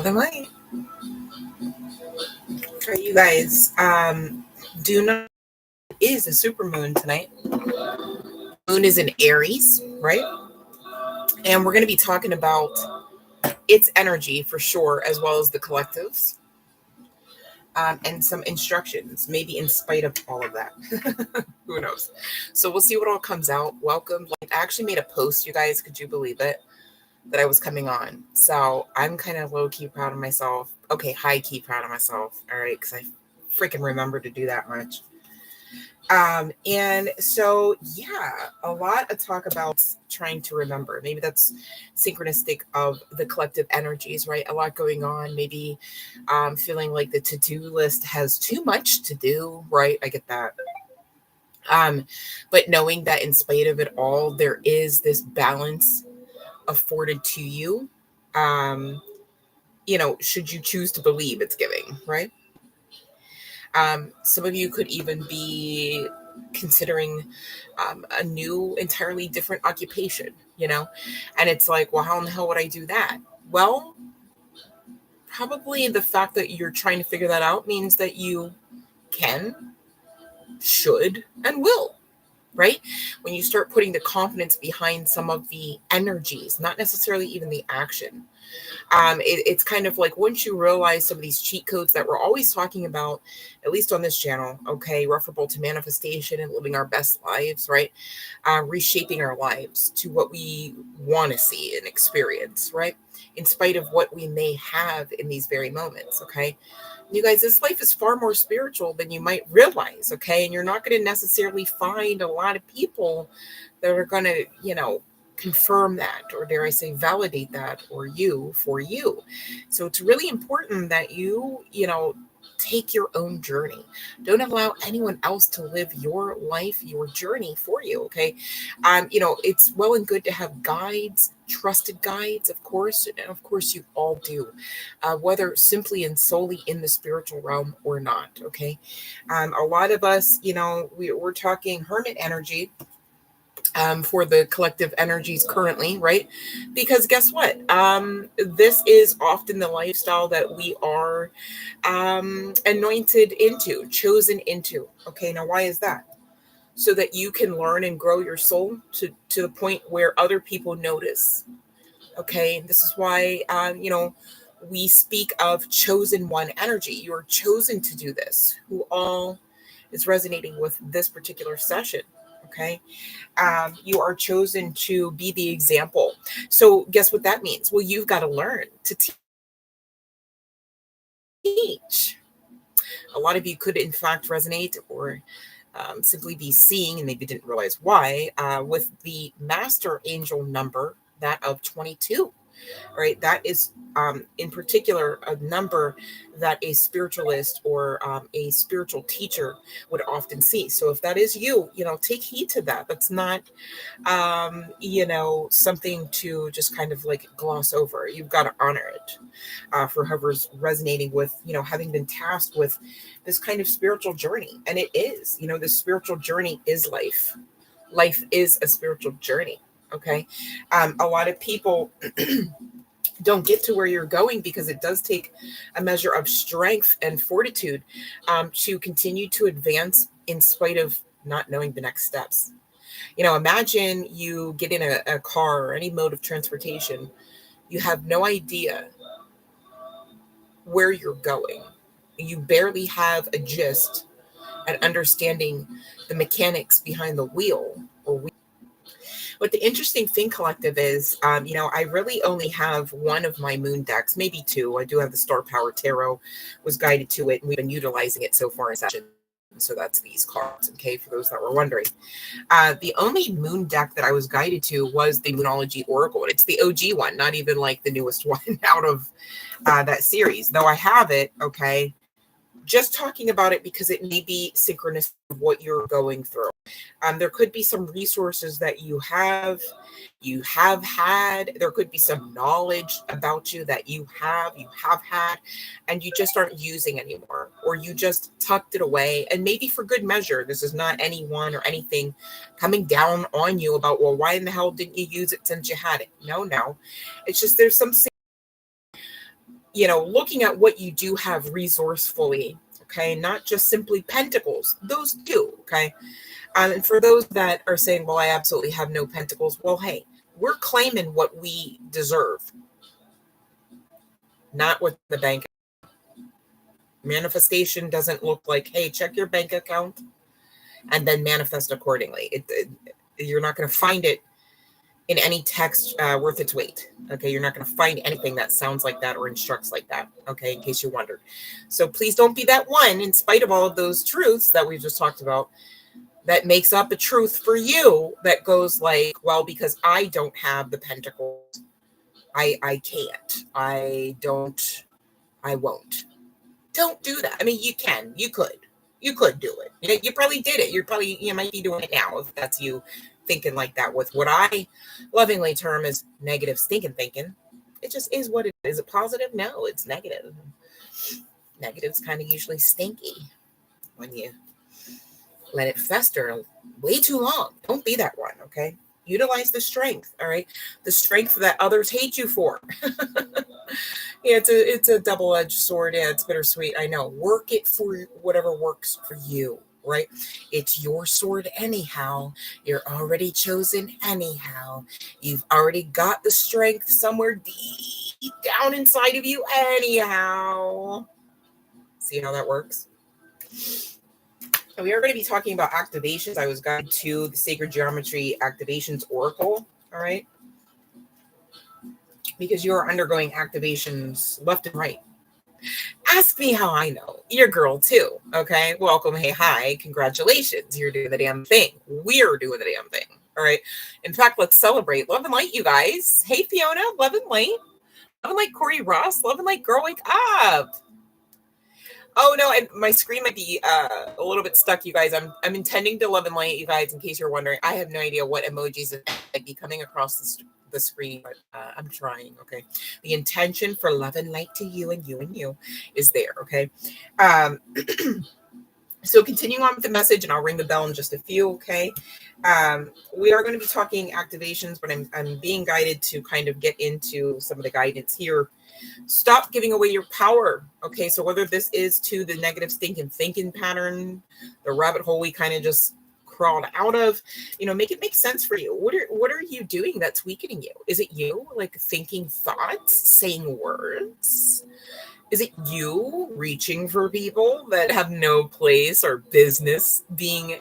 they might. For you guys, do not is a supermoon tonight. Moon is in Aries, right? And we're going to be talking about its energy for sure, as well as the collectives, and some instructions, maybe in spite of all of that. Who knows? So we'll see what all comes out. Welcome. I actually made a post, you guys. Could you believe it? That I was coming on. So I'm kind of low-key proud of myself. Okay, high-key proud of myself. All right, because I freaking remember to do that much. And so, yeah, a lot of talk about trying to remember. Maybe that's synchronistic of the collective energies, right? A lot going on. Maybe feeling like the to-do list has too much to do, right? I get that. But knowing that in spite of it all, there is this balance afforded to you, should you choose to believe it's giving, right? Some of you could even be considering a new, entirely different occupation, and it's like, well, how in the hell would I do that? Well, probably the fact that you're trying to figure that out means that you can, should, and will. Right? When you start putting the confidence behind some of the energies, not necessarily even the action. It's kind of like once you realize some of these cheat codes that we're always talking about, at least on this channel, okay, referable to manifestation and living our best lives, right? Reshaping our lives to what we want to see and experience, right? In spite of what we may have in these very moments, okay? You guys, this life is far more spiritual than you might realize, okay? And you're not going to necessarily find a lot of people that are going to, confirm that, or dare I say, validate that, or for you. So it's really important that you, take your own journey. Don't allow anyone else to live your life, your journey for you, okay? It's well and good to have guides, trusted guides, of course, and of course you all do, whether simply and solely in the spiritual realm or not, okay? A lot of us, we're talking hermit energy, for the collective energies currently, right? Because guess what? This is often the lifestyle that we are anointed into, chosen into. Okay, now why is that? So that you can learn and grow your soul to the point where other people notice. Okay, this is why, we speak of chosen one energy. You're chosen to do this. Who all is resonating with this particular session? Okay. You are chosen to be the example. So guess what that means? Well, you've got to learn to teach. A lot of you could, in fact, resonate or simply be seeing, and maybe didn't realize why, with the master angel number, that of 22. Right, that is in particular a number that a spiritualist or a spiritual teacher would often see. So if that is you, take heed to that. That's not something to just kind of like gloss over. You've got to honor it for whoever's resonating with, having been tasked with this kind of spiritual journey. And it is, the spiritual journey is life. Life is a spiritual journey. Okay. A lot of people don't get to where you're going because it does take a measure of strength and fortitude to continue to advance in spite of not knowing the next steps. Imagine you get in a car or any mode of transportation. You have no idea where you're going. You barely have a gist at understanding the mechanics behind the wheel or wheel. But the interesting thing, collective, is, I really only have one of my moon decks, maybe two. I do have the Star Power Tarot, was guided to it, and we've been utilizing it so far in session. So that's these cards, okay, for those that were wondering. The only moon deck that I was guided to was the Moonology Oracle. And it's the OG one, not even like the newest one out of that series. Though I have it, okay, just talking about it because it may be synchronous of what you're going through. There could be some resources that you have had. There could be some knowledge about you that you have had, and you just aren't using anymore, or you just tucked it away. And maybe for good measure. This is not anyone or anything coming down on you about, well, why in the hell didn't you use it since you had it? No. It's just there's some looking at what you do have resourcefully, okay, not just simply pentacles, those too, okay. And for those that are saying, well, I absolutely have no pentacles, well, hey, we're claiming what we deserve, not what the bank. Manifestation doesn't look like, hey, check your bank account and then manifest accordingly. You're not going to find it in any text worth its weight. Okay, you're not going to find anything that sounds like that or instructs like that. Okay, in case you wondered. So please don't be that one, in spite of all of those truths that we've just talked about, that makes up a truth for you that goes like, well, because I don't have the pentacles, I can't, I don't, I won't. Don't do that. I mean, you could do it. You probably did it. You might be doing it now if that's you thinking like that with what I lovingly term as negative stinking thinking. It just is what it is. Is it positive? No, it's negative. Negative's kind of usually stinky when you let it fester way too long. Don't be that one, okay? Utilize the strength, all right? The strength that others hate you for. Yeah, it's a double-edged sword. Yeah, it's bittersweet. I know. Work it for whatever works for you, right? It's your sword anyhow. You're already chosen anyhow. You've already got the strength somewhere deep down inside of you anyhow. See how that works? And we are going to be talking about activations. I was guided to the Sacred Geometry Activations Oracle, all right? Because you're undergoing activations left and right. Ask me how I know. Your girl too, okay? Welcome, hey, hi, congratulations. You're doing the damn thing. We're doing the damn thing, all right? In fact, let's celebrate. Love and light, you guys. Hey, Fiona, love and light. Love and light, Corey Ross. Love and light, girl, wake up. Oh, no, my screen might be a little bit stuck, you guys. I'm intending to love and light, you guys, in case you're wondering. I have no idea what emojis might be coming across the screen, but I'm trying, okay? The intention for love and light to you and you is there, okay? So continuing on with the message, and I'll ring the bell in just a few, okay? We are going to be talking activations, but I'm being guided to kind of get into some of the guidance here. Stop giving away your power, okay? So whether this is to the negative stinking thinking pattern, the rabbit hole we kind of just crawled out of, make it make sense for you. What are you doing that's weakening you? Is it you like thinking thoughts, saying words? Is it you reaching for people that have no place or business being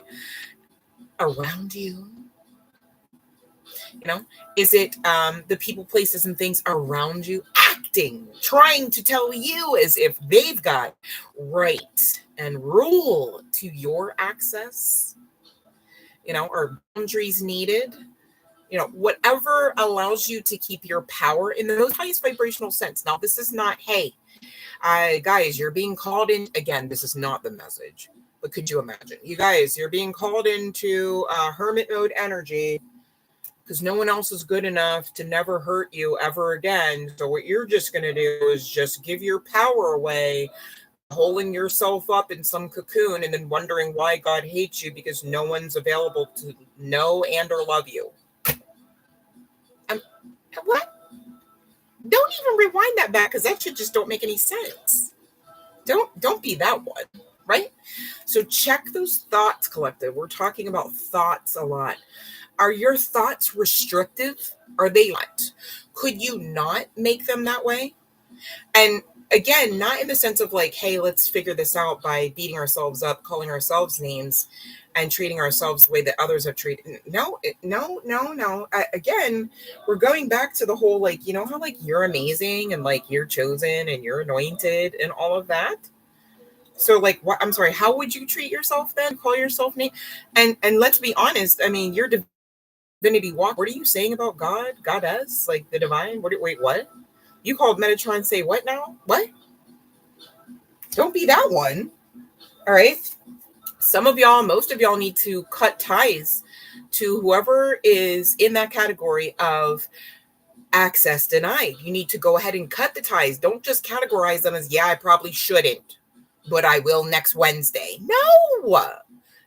around you? Is it the people, places, and things around you acting, trying to tell you as if they've got right and rule to your access, or boundaries needed, whatever allows you to keep your power in the most highest vibrational sense. Now, this is not, hey, guys, you're being called in. Again, this is not the message, but could you imagine? You guys, you're being called into hermit mode energy because no one else is good enough to never hurt you ever again. So what you're just going to do is just give your power away, holding yourself up in some cocoon and then wondering why God hates you because no one's available to know and or love you. What? Don't even rewind that back because that shit just don't make any sense. Don't be that one, right? So check those thoughts, collective. We're talking about thoughts a lot. Are your thoughts restrictive? Are they not? Could you not make them that way? And again, not in the sense of like, hey, let's figure this out by beating ourselves up, calling ourselves names, and treating ourselves the way that others have treated. No. Again, we're going back to the whole, like, how like you're amazing and like you're chosen and you're anointed and all of that. So like, what? I'm sorry. How would you treat yourself then? Call yourself name? And let's be honest. I mean, your divinity walk. What are you saying about God? Goddess, like the divine? Wait, what? You called Metatron, say what now? What? Don't be that one. All right. Most of y'all need to cut ties to whoever is in that category of access denied. You need to go ahead and cut the ties. Don't just categorize them as, yeah, I probably shouldn't, but I will next Wednesday. No.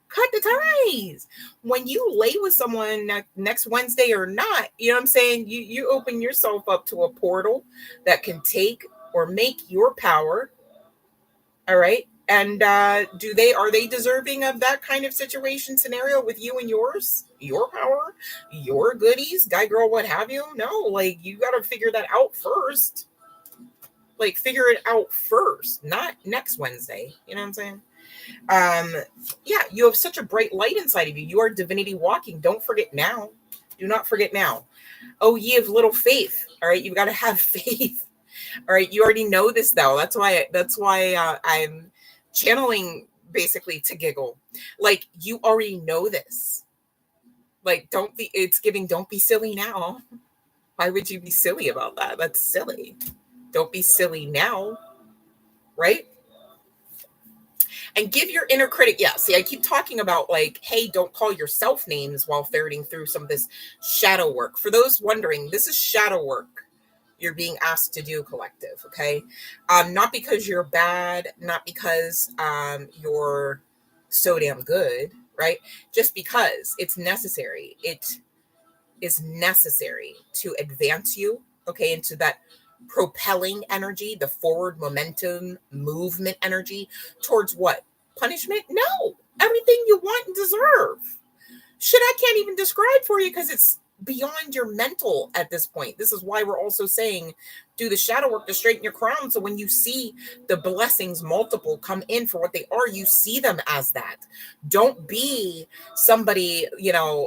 Cut the ties. When you lay with someone next Wednesday or not, you know what I'm saying? You open yourself up to a portal that can take or make your power. All right. And are they deserving of that kind of situation scenario with you and yours, your power, your goodies, guy, girl, what have you? No, like you got to figure that out first. Like figure it out first, not next Wednesday. You know what I'm saying? Yeah, you have such a bright light inside of you. You are divinity walking. Don't forget now. Do not forget now. Oh, ye of little faith. All right. You've got to have faith. All right. You already know this though. That's why I'm channeling basically to giggle. Like you already know this. Like it's giving, don't be silly now. Why would you be silly about that? That's silly. Don't be silly now. Right? And give your inner critic. Yeah, see, I keep talking about like, hey, don't call yourself names while ferreting through some of this shadow work. For those wondering, this is shadow work you're being asked to do, collective, okay? Not because you're bad, not because you're so damn good, right? Just because it's necessary. It is necessary to advance you, okay, into that propelling energy, the forward momentum, movement energy towards what? Punishment? No. Everything you want and deserve. Shit, I can't even describe for you because it's beyond your mental at this point. This is why we're also saying do the shadow work to straighten your crown. So when you see the blessings multiple come in for what they are, you see them as that. Don't be somebody,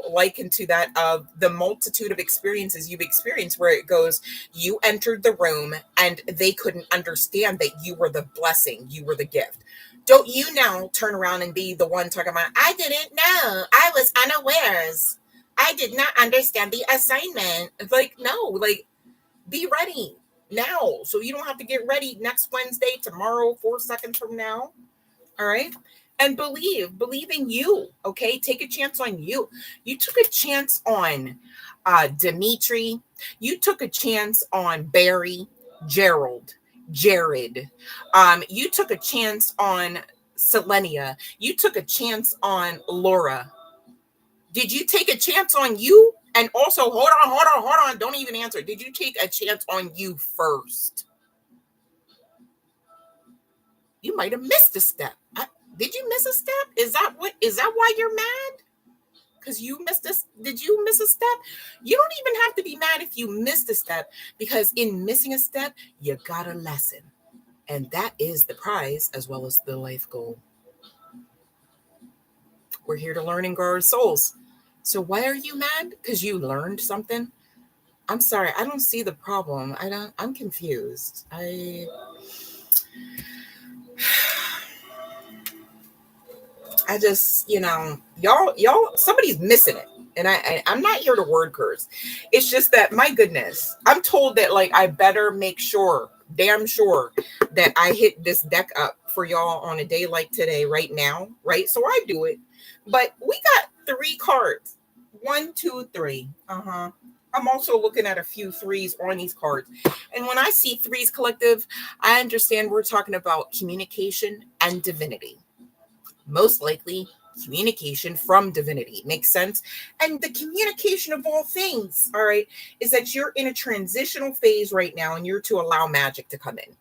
likened to that of the multitude of experiences you've experienced where it goes, you entered the room and they couldn't understand that you were the blessing, you were the gift. Don't you now turn around and be the one talking about, I didn't know, I was unawares, I did not understand the assignment. Like, no, like, be ready now. So you don't have to get ready next Wednesday, tomorrow, 4 seconds from now. All right. And believe in you. Okay. Take a chance on you. You took a chance on Dimitri. You took a chance on Barry, Gerald, Jared. You took a chance on Selenia. You took a chance on Laura. Did you take a chance on you? And also, hold on. Don't even answer. Did you take a chance on you first? You might have missed a step. Did you miss a step? Is that why you're mad? Because you missed this. Did you miss a step? You don't even have to be mad if you missed a step, because in missing a step, you got a lesson. And that is the prize as well as the life goal. We're here to learn and grow our souls. So why are you mad? Because you learned something? I'm sorry, I don't see the problem. I'm confused. I just, y'all, somebody's missing it. And I'm not here to word curse. It's just that, my goodness, I'm told that, like, I better make sure, damn sure, that I hit this deck up for y'all on a day like today, right now, right? So I do it. But we got 3 cards. 1, 2, 3. I'm also looking at a few 3s on these cards. And when I see 3s, collective, I understand we're talking about communication and divinity. Most likely communication from divinity. Makes sense? And the communication of all things, all right, is that you're in a transitional phase right now and you're to allow magic to come in.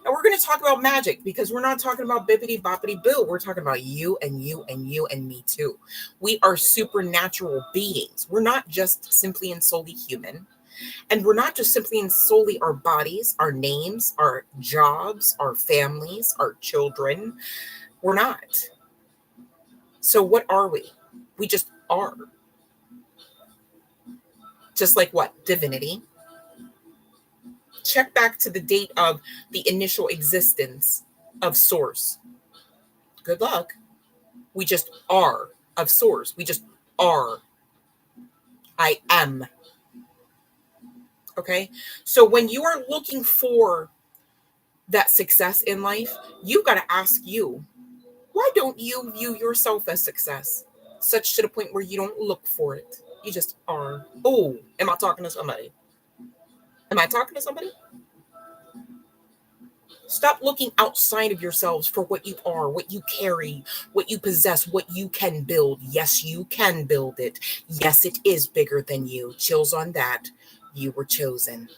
Now we're going to talk about magic because we're not talking about bippity boppity boo. We're talking about you and you and you and me too. We are supernatural beings. We're not just simply and solely human. And we're not just simply and solely our bodies, our names, our jobs, our families, our children. We're not. So what are we? We just are. Just like what? Divinity. Check back to the date of the initial existence of Source. Good luck. We just are of Source. We just are. I am. Okay? So when you are looking for that success in life, you've got to ask you, why don't you view yourself as success? Such to the point where you don't look for it. You just are. Oh, am I talking to somebody? Am I talking to somebody? Stop looking outside of yourselves for what you are, what you carry, what you possess, what you can build. Yes, you can build it. Yes, it is bigger than you. Chills on that. You were chosen.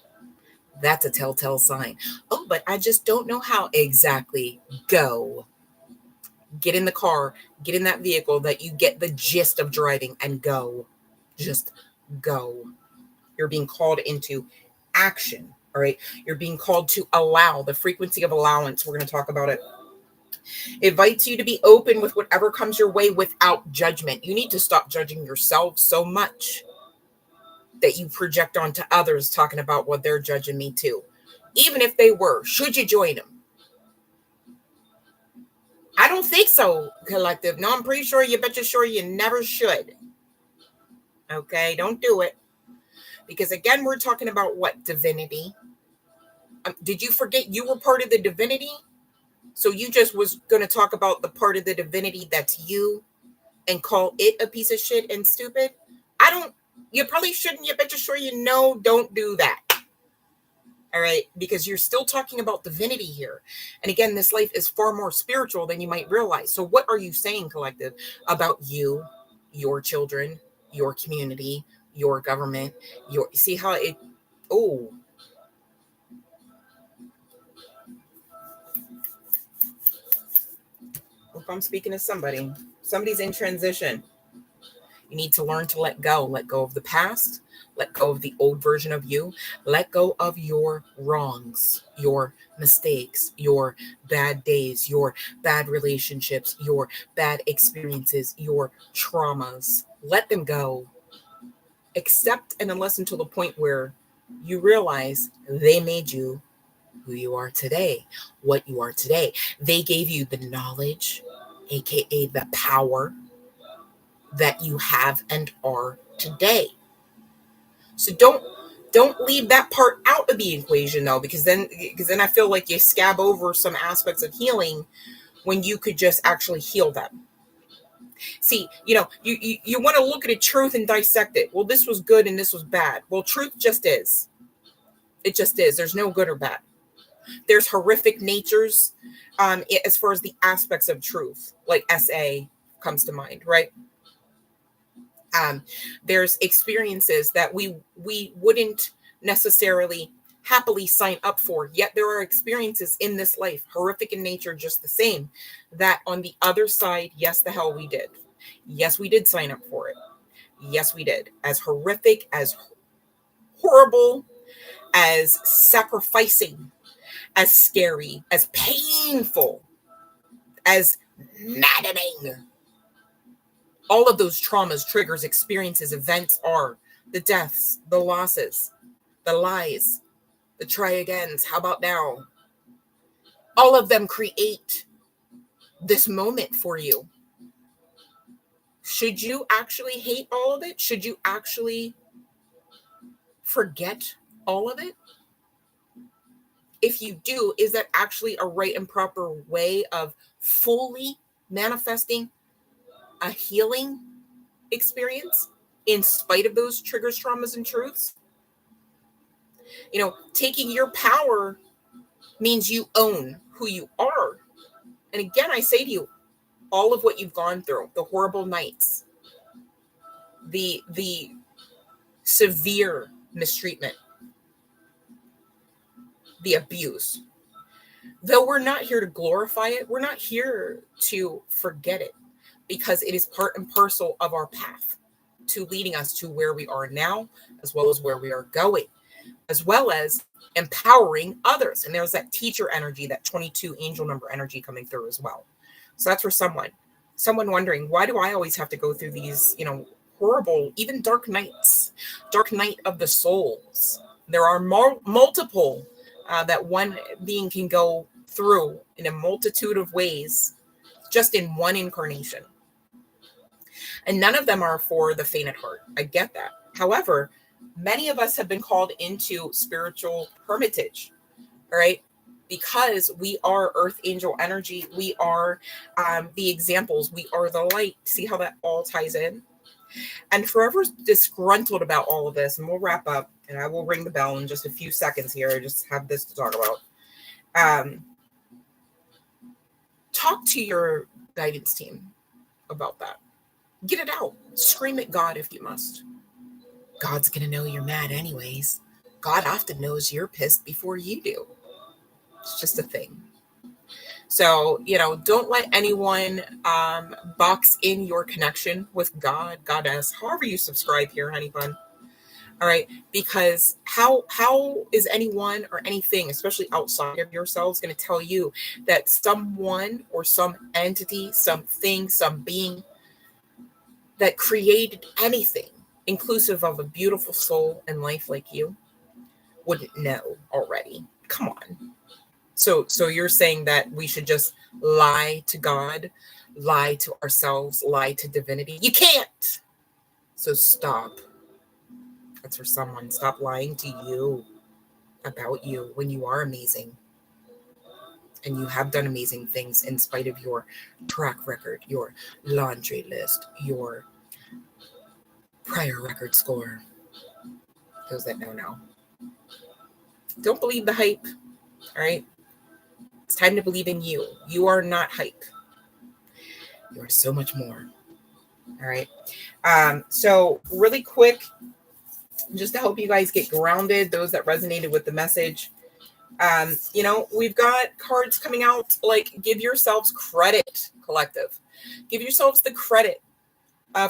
That's a telltale sign. Oh, but I just don't know how. Exactly. Go. Get in the car, get in that vehicle that you get the gist of driving, and go. Just go. You're being called into action. All right. You're being called to allow. The frequency of allowance. We're going to talk about it. Invites you to be open with whatever comes your way without judgment. You need to stop judging yourself so much that you project onto others, talking about what they're judging me too. Even if they were, should you join them? I don't think so, collective. No, I'm pretty sure you never should. Okay, don't do it. Because again, we're talking about what? Divinity. Did you forget you were part of the divinity? So you just was going to talk about the part of the divinity that's you and call it a piece of shit and stupid? You probably shouldn't. You don't do that. All right, because you're still talking about divinity here. And again, this life is far more spiritual than you might realize. So what are you saying, collective, about you, your children, your community, your government, see how it, oh, if I'm speaking to somebody's in transition. You need to learn to let go of the past, let go of the old version of you, let go of your wrongs, your mistakes, your bad days, your bad relationships, your bad experiences, your traumas. Let them go. Accept and listen to the point where you realize they made you who you are today, what you are today. They gave you the knowledge, aka the power that you have and are today. So don't leave that part out of the equation though, because then I feel like you scab over some aspects of healing when you could just actually heal them. See, you want to look at a truth and dissect it. Well, this was good and this was bad. Well, truth just is. It just is. There's no good or bad. There's horrific natures as far as the aspects of truth, like SA comes to mind, right? There's experiences that we wouldn't necessarily happily sign up for, yet there are experiences in this life, horrific in nature, just the same, that on the other side, yes, the hell we did. Yes, we did sign up for it. Yes, we did. As horrific, as horrible, as sacrificing, as scary, as painful, as maddening. All of those traumas, triggers, experiences, events are the deaths, the losses, the lies, the try agains. How about now? All of them create this moment for you. Should you actually hate all of it? Should you actually forget all of it? If you do, is that actually a right and proper way of fully manifesting a healing experience in spite of those triggers, traumas, and truths? Taking your power means you own who you are. And again, I say to you, all of what you've gone through, the horrible nights, the severe mistreatment, the abuse, though we're not here to glorify it, we're not here to forget it, because it is part and parcel of our path to leading us to where we are now, as well as where we are going, as well as empowering others. And there's that teacher energy, that 22 angel number energy coming through as well. So that's for someone wondering, why do I always have to go through these, horrible, even dark nights, dark night of the souls? There are multiple that one being can go through in a multitude of ways, just in one incarnation. And none of them are for the faint at heart. I get that. However, many of us have been called into spiritual hermitage, all right? Because we are earth angel energy. We are the examples. We are the light. See how that all ties in? And forever disgruntled about all of this. And we'll wrap up, and I will ring the bell in just a few seconds here. I just have this to talk about. Talk to your guidance team about that. Get it out. Scream at God if you must. God's going to know you're mad anyways. God often knows you're pissed before you do. It's just a thing. So, don't let anyone box in your connection with God, goddess, however you subscribe here, honey bun. All right, because how is anyone or anything, especially outside of yourselves, going to tell you that someone or some entity, something, some being that created anything, inclusive of a beautiful soul and life like you, wouldn't know already? Come on. So you're saying that we should just lie to God, lie to ourselves, lie to divinity? You can't. So stop. That's for someone. Stop lying to you about you when you are amazing. And you have done amazing things in spite of your track record, your laundry list, your prior record score. Those that know. Don't believe the hype. All right. It's time to believe in you. You are not hype. You are so much more. All right. So really quick, just to help you guys get grounded, those that resonated with the message, we've got cards coming out like give yourselves credit, collective. Give yourselves the credit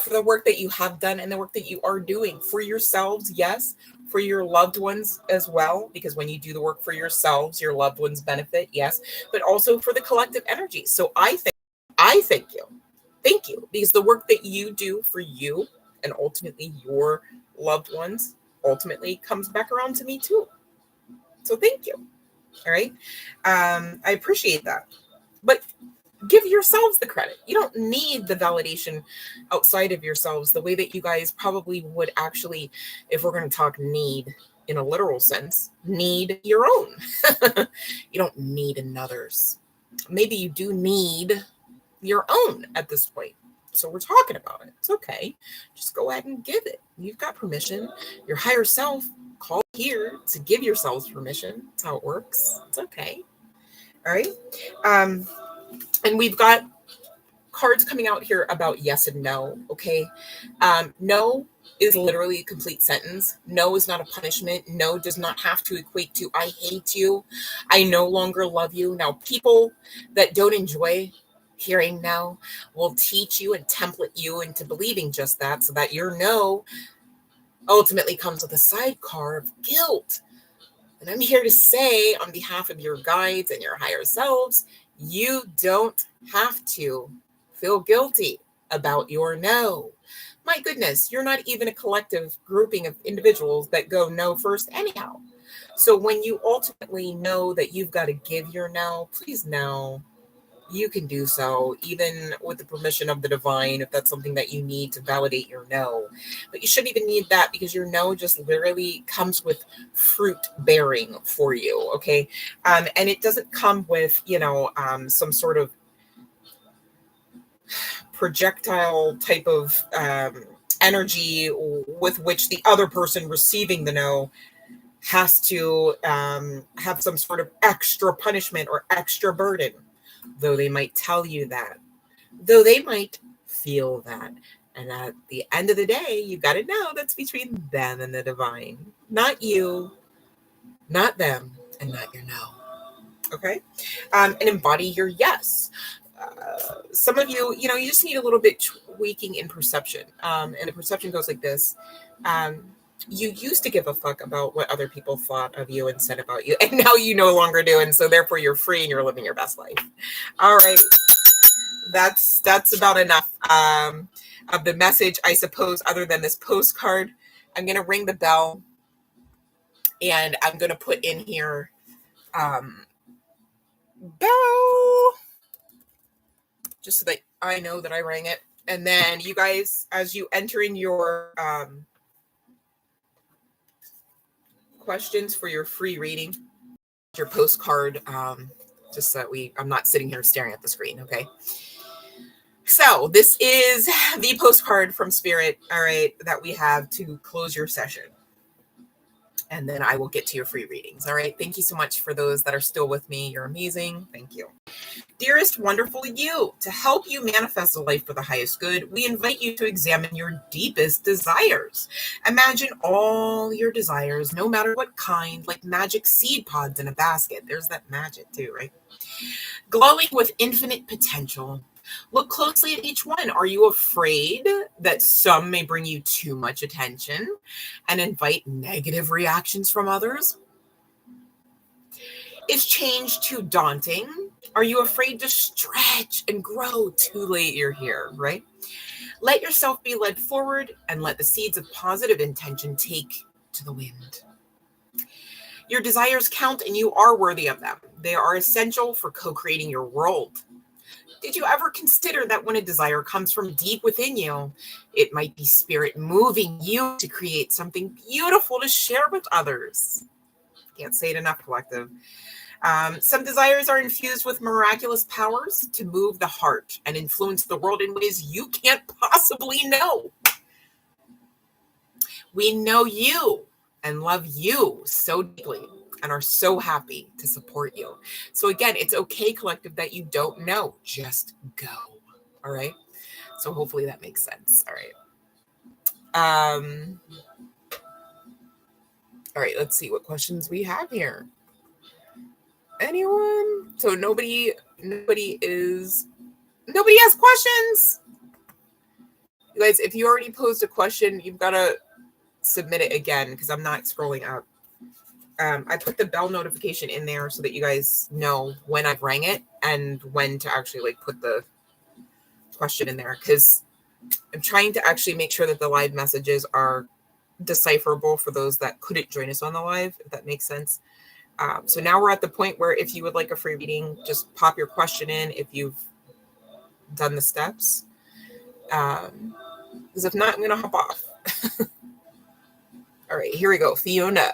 for the work that you have done and the work that you are doing for yourselves. Yes. For your loved ones as well, because when you do the work for yourselves, your loved ones benefit. Yes. But also for the collective energy. So I thank you. Thank you. Because the work that you do for you and ultimately your loved ones ultimately comes back around to me too. So thank you. All right. I appreciate that. But give yourselves the credit. You don't need the validation outside of yourselves the way that you guys probably would actually, if we're going to talk need in a literal sense, need your own. You don't need another's. Maybe you do need your own at this point. So we're talking about it. It's okay. Just go ahead and give it. You've got permission. Your higher self called here to give yourselves permission. That's how it works. It's okay. All right. And we've got cards coming out here about yes and no. Okay. No is literally a complete sentence. No is not a punishment. No does not have to equate to I hate you. I no longer love you. Now, people that don't enjoy hearing no will teach you and template you into believing just that, so that your no ultimately comes with a sidecar of guilt. And I'm here to say, on behalf of your guides and your higher selves, you don't have to feel guilty about your no. My goodness, you're not even a collective grouping of individuals that go no first anyhow. So when you ultimately know that you've got to give your no, please know you can do so, even with the permission of the divine, if that's something that you need to validate your no. But you shouldn't even need that, because your no just literally comes with fruit bearing for you, okay? And it doesn't come with, some sort of projectile type of energy with which the other person receiving the no has to have some sort of extra punishment or extra burden. Though they might tell you that, though they might feel that. And at the end of the day, you got to know that's between them and the divine, not you, not them, and not your no. Okay. And embody your yes. Some of you, you just need a little bit tweaking in perception. And the perception goes like this. You used to give a fuck about what other people thought of you and said about you, and now you no longer do, and so therefore you're free and you're living your best life. All right, that's about enough of the message, I suppose, other than this postcard. I'm going to ring the bell, and I'm going to put in here bell, just so that I know that I rang it. And then you guys, as you enter in your questions for your free reading, your postcard, just so that I'm not sitting here staring at the screen. Okay. So this is the postcard from Spirit. All right. That we have to close your session. and then I will get to your free readings. All right. Thank you so much for those that are still with me. You're amazing. Thank you. Dearest, wonderful you, to help you manifest a life for the highest good, we invite you to examine your deepest desires. Imagine all your desires, no matter what kind, like magic seed pods in a basket. There's that magic too, right? Glowing with infinite potential. Look closely at each one. Are you afraid that some may bring you too much attention and invite negative reactions from others? Is change too daunting? Are you afraid to stretch and grow? Too late, you're here, right? Let yourself be led forward and let the seeds of positive intention take to the wind. Your desires count and you are worthy of them. They are essential for co-creating your world. Did you ever consider that when a desire comes from deep within you, it might be spirit moving you to create something beautiful to share with others? Can't say it enough, collective. Some desires are infused with miraculous powers to move the heart and influence the world in ways you can't possibly know. We know you and love you so deeply and are so happy to support you. So again, it's okay, collective, that you don't know. Just go. All right. So hopefully that makes sense. All right. All right. Let's see what questions we have here. Anyone? So nobody has questions. You guys, if you already posed a question, you've got to submit it again because I'm not scrolling up. I put the bell notification in there so that you guys know when I've rang it and when to actually like put the question in there, because I'm trying to actually make sure that the live messages are decipherable for those that couldn't join us on the live, if that makes sense. So now we're at the point where if you would like a free reading, just pop your question in if you've done the steps. Because if not, I'm going to hop off. All right, here we go. Fiona.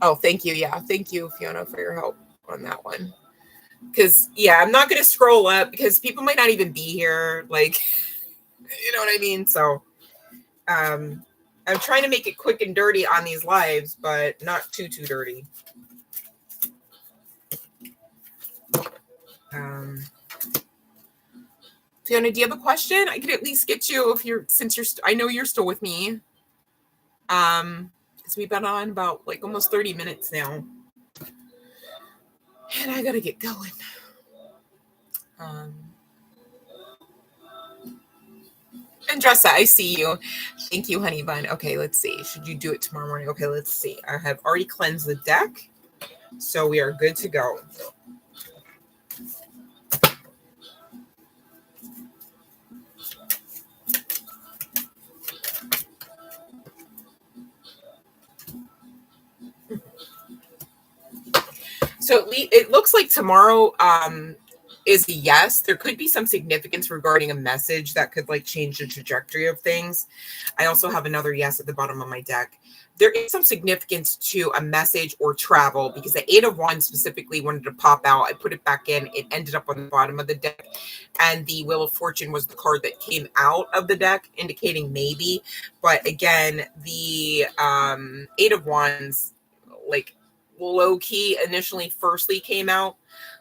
Oh, thank you. Yeah, thank you, Fiona, for your help on that one. Because, yeah, I'm not going to scroll up because people might not even be here. Like, you know what I mean? So I'm trying to make it quick and dirty on these lives, but not too dirty. Fiona, do you have a question? I could at least get you I know you're still with me. Because we've been on about like almost 30 minutes now. And I got to get going. Andressa, I see you. Thank you, honey bun. Okay, let's see. Should you do it tomorrow morning? Okay, let's see. I have already cleansed the deck, so we are good to go. So it looks like tomorrow is a yes. There could be some significance regarding a message that could like change the trajectory of things. I also have another yes at the bottom of my deck. There is some significance to a message or travel because the 8 of Wands specifically wanted to pop out. I put it back in. It ended up on the bottom of the deck. And the Wheel of Fortune was the card that came out of the deck, indicating maybe. But again, the 8 of Wands, like low key initially firstly came out.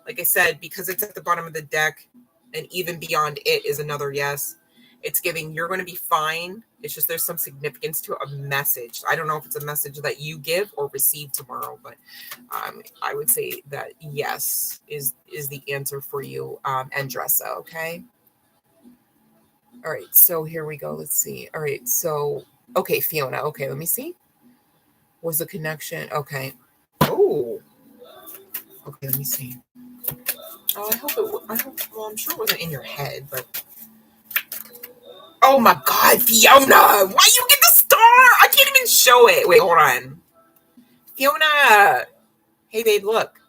Like I said, because it's at the bottom of the deck and even beyond it is another yes. It's giving you're going to be fine. It's just there's some significance to a message. I don't know if it's a message that you give or receive tomorrow, but I would say that yes is the answer for you, Andressa, okay? All right, so here we go. Let's see. All right, so, okay, Fiona. Okay, let me see. Was the connection? Okay. Oh. Okay, let me see. Oh, well, I'm sure it wasn't in your head, but. Oh my God, Fiona! Why you get the star? I can't even show it. Wait, hold on. Fiona! Hey, babe, look.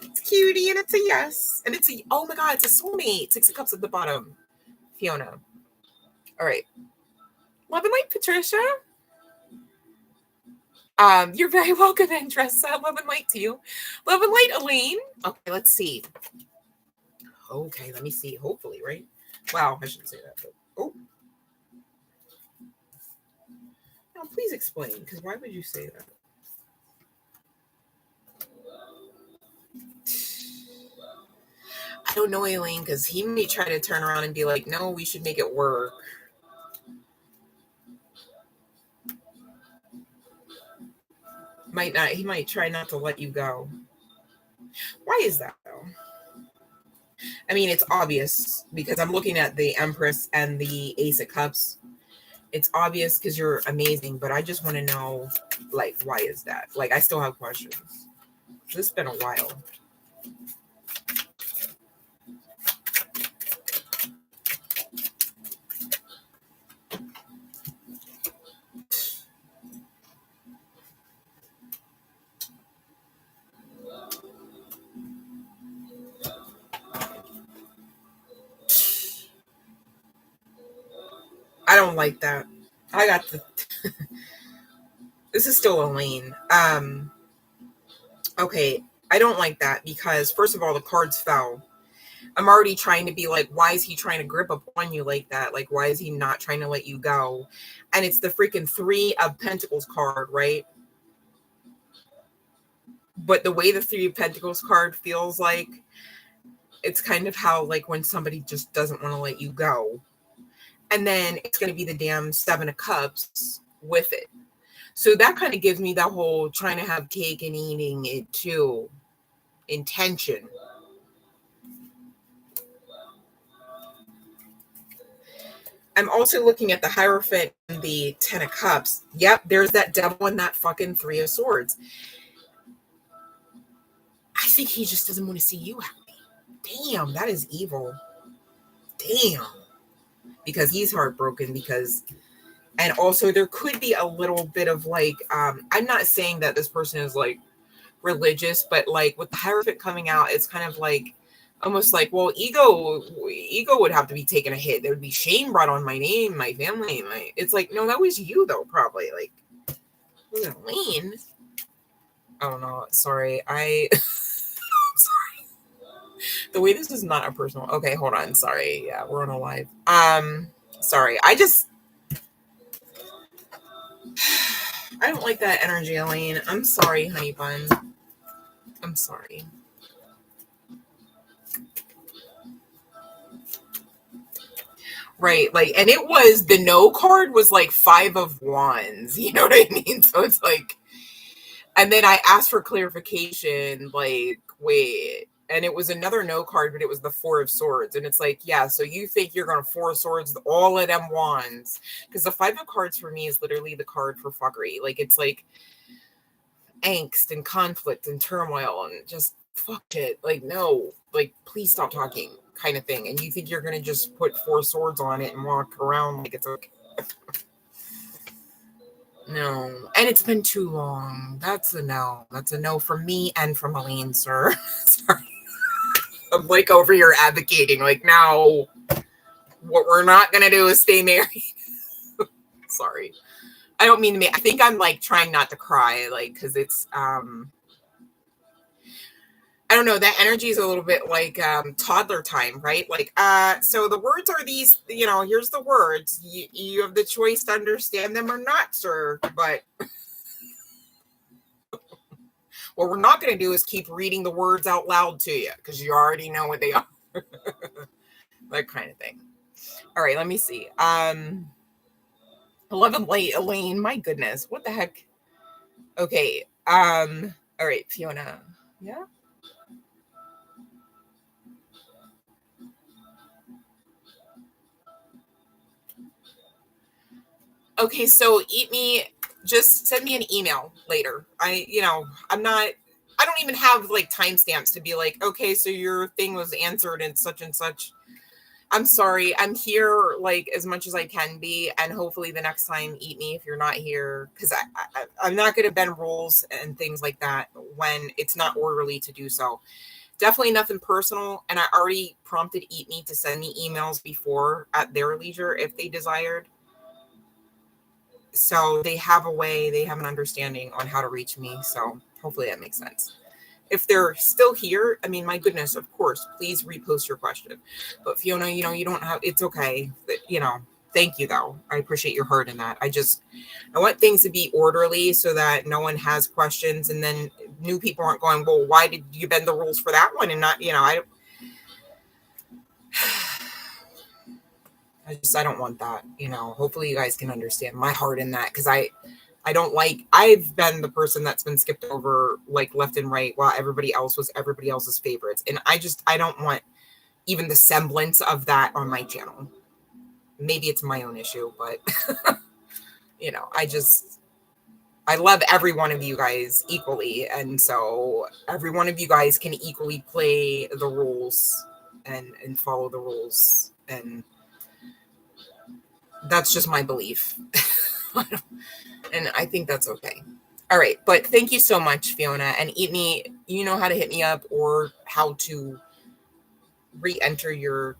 It's cutie, and it's a yes. And it's oh my God, it's a soulmate. 6 of Cups at the bottom. Fiona. All right. Love and light, Patricia. You're very welcome, Andressa. Love and light to you. Love and light, Elaine. Okay, let's see. Okay, let me see. Hopefully, right? Wow, I shouldn't say that, but Now, please explain, because why would you say that? I don't know, Aileen, because he may try to turn around and be like, no, we should make it work. Might not. He might try not to let you go. Why is that, though? I mean, it's obvious because I'm looking at the Empress and the Ace of Cups. It's obvious because you're amazing, but I just want to know, like, why is that? Like, I still have questions. This has been a while. I don't like that. I got the... This is still Elaine. Okay, I don't like that because, first of all, the cards fell. I'm already trying to be like, why is he trying to grip upon you like that? Like, why is he not trying to let you go? And it's the freaking 3 of Pentacles card, right? But the way the 3 of Pentacles card feels like, it's kind of how, like, when somebody just doesn't want to let you go. And then it's going to be the damn 7 of Cups with it. So that kind of gives me that whole trying to have cake and eating it too intention. I'm also looking at the Hierophant and the 10 of Cups. Yep, there's that devil and that fucking 3 of Swords. I think he just doesn't want to see you happy. Damn, that is evil. Damn. Because he's heartbroken because... And also there could be a little bit of like, I'm not saying that this person is like religious, but like with the Hierophant coming out, it's kind of like, almost like, well, ego would have to be taking a hit. There would be shame brought on my name, my family. It's like, no, that was you though, probably. Like, it wasn't Lane. I don't know. Sorry. I'm sorry. The way this is not a personal. Okay, hold on. Sorry. Yeah, we're on a live. Sorry. I don't like that energy, Elaine. I'm sorry, honey bun. I'm sorry. Right, like, and it was, the no card was like 5 of Wands, you know what I mean? So it's like, and then I asked for clarification, like, wait, and it was another no card, but it was the 4 of Swords, and it's like, yeah, so you think you're going to 4 of Swords, all of them Wands, because the 5 of Cards for me is literally the card for fuckery. Like, it's like angst and conflict and turmoil and just fuck it. Like, no, like, please stop talking kind of thing. And you think you're going to just put 4 swords on it and walk around like it's okay. No. And it's been too long. That's a no. That's a no from me and from Aline, sir. Sorry. I'm like over here advocating, like, no, what we're not going to do is stay married. Sorry. I don't mean to I think I'm like trying not to cry, like, because it's, I don't know, that energy is a little bit like toddler time, right? Like, so the words are these, you know, here's the words. You have the choice to understand them or not, sir. But what we're not going to do is keep reading the words out loud to you because you already know what they are. That kind of thing. All right, let me see. 11 late, Elaine. My goodness, what the heck? Okay. All right, Fiona. Yeah. Okay, so eat me, just send me an email later. I don't even have like timestamps to be like, okay, so your thing was answered and such. I'm sorry. I'm here like as much as I can be, and hopefully the next time eat me if you're not here, because I'm not going to bend rules and things like that when it's not orderly to do so. Definitely nothing personal, and I already prompted Eat Me to send me emails before at their leisure if they desired. So they have a way, they have an understanding on how to reach me. So hopefully that makes sense. If they're still here, I mean, my goodness, of course, please repost your question. But Fiona, you don't have, it's okay. Thank you, though. I appreciate your heart in that. I want things to be orderly so that no one has questions, and then new people aren't going, well, why did you bend the rules for that one and not, I don't want that, hopefully you guys can understand my heart in that, because I've been the person that's been skipped over like left and right while everybody else was everybody else's favorites. And I don't want even the semblance of that on my channel. Maybe it's my own issue, but I love every one of you guys equally. And so every one of you guys can equally play the rules and follow the rules. And that's just my belief. And I think that's okay. All right. But thank you so much, Fiona. And you know how to hit me up or how to re-enter your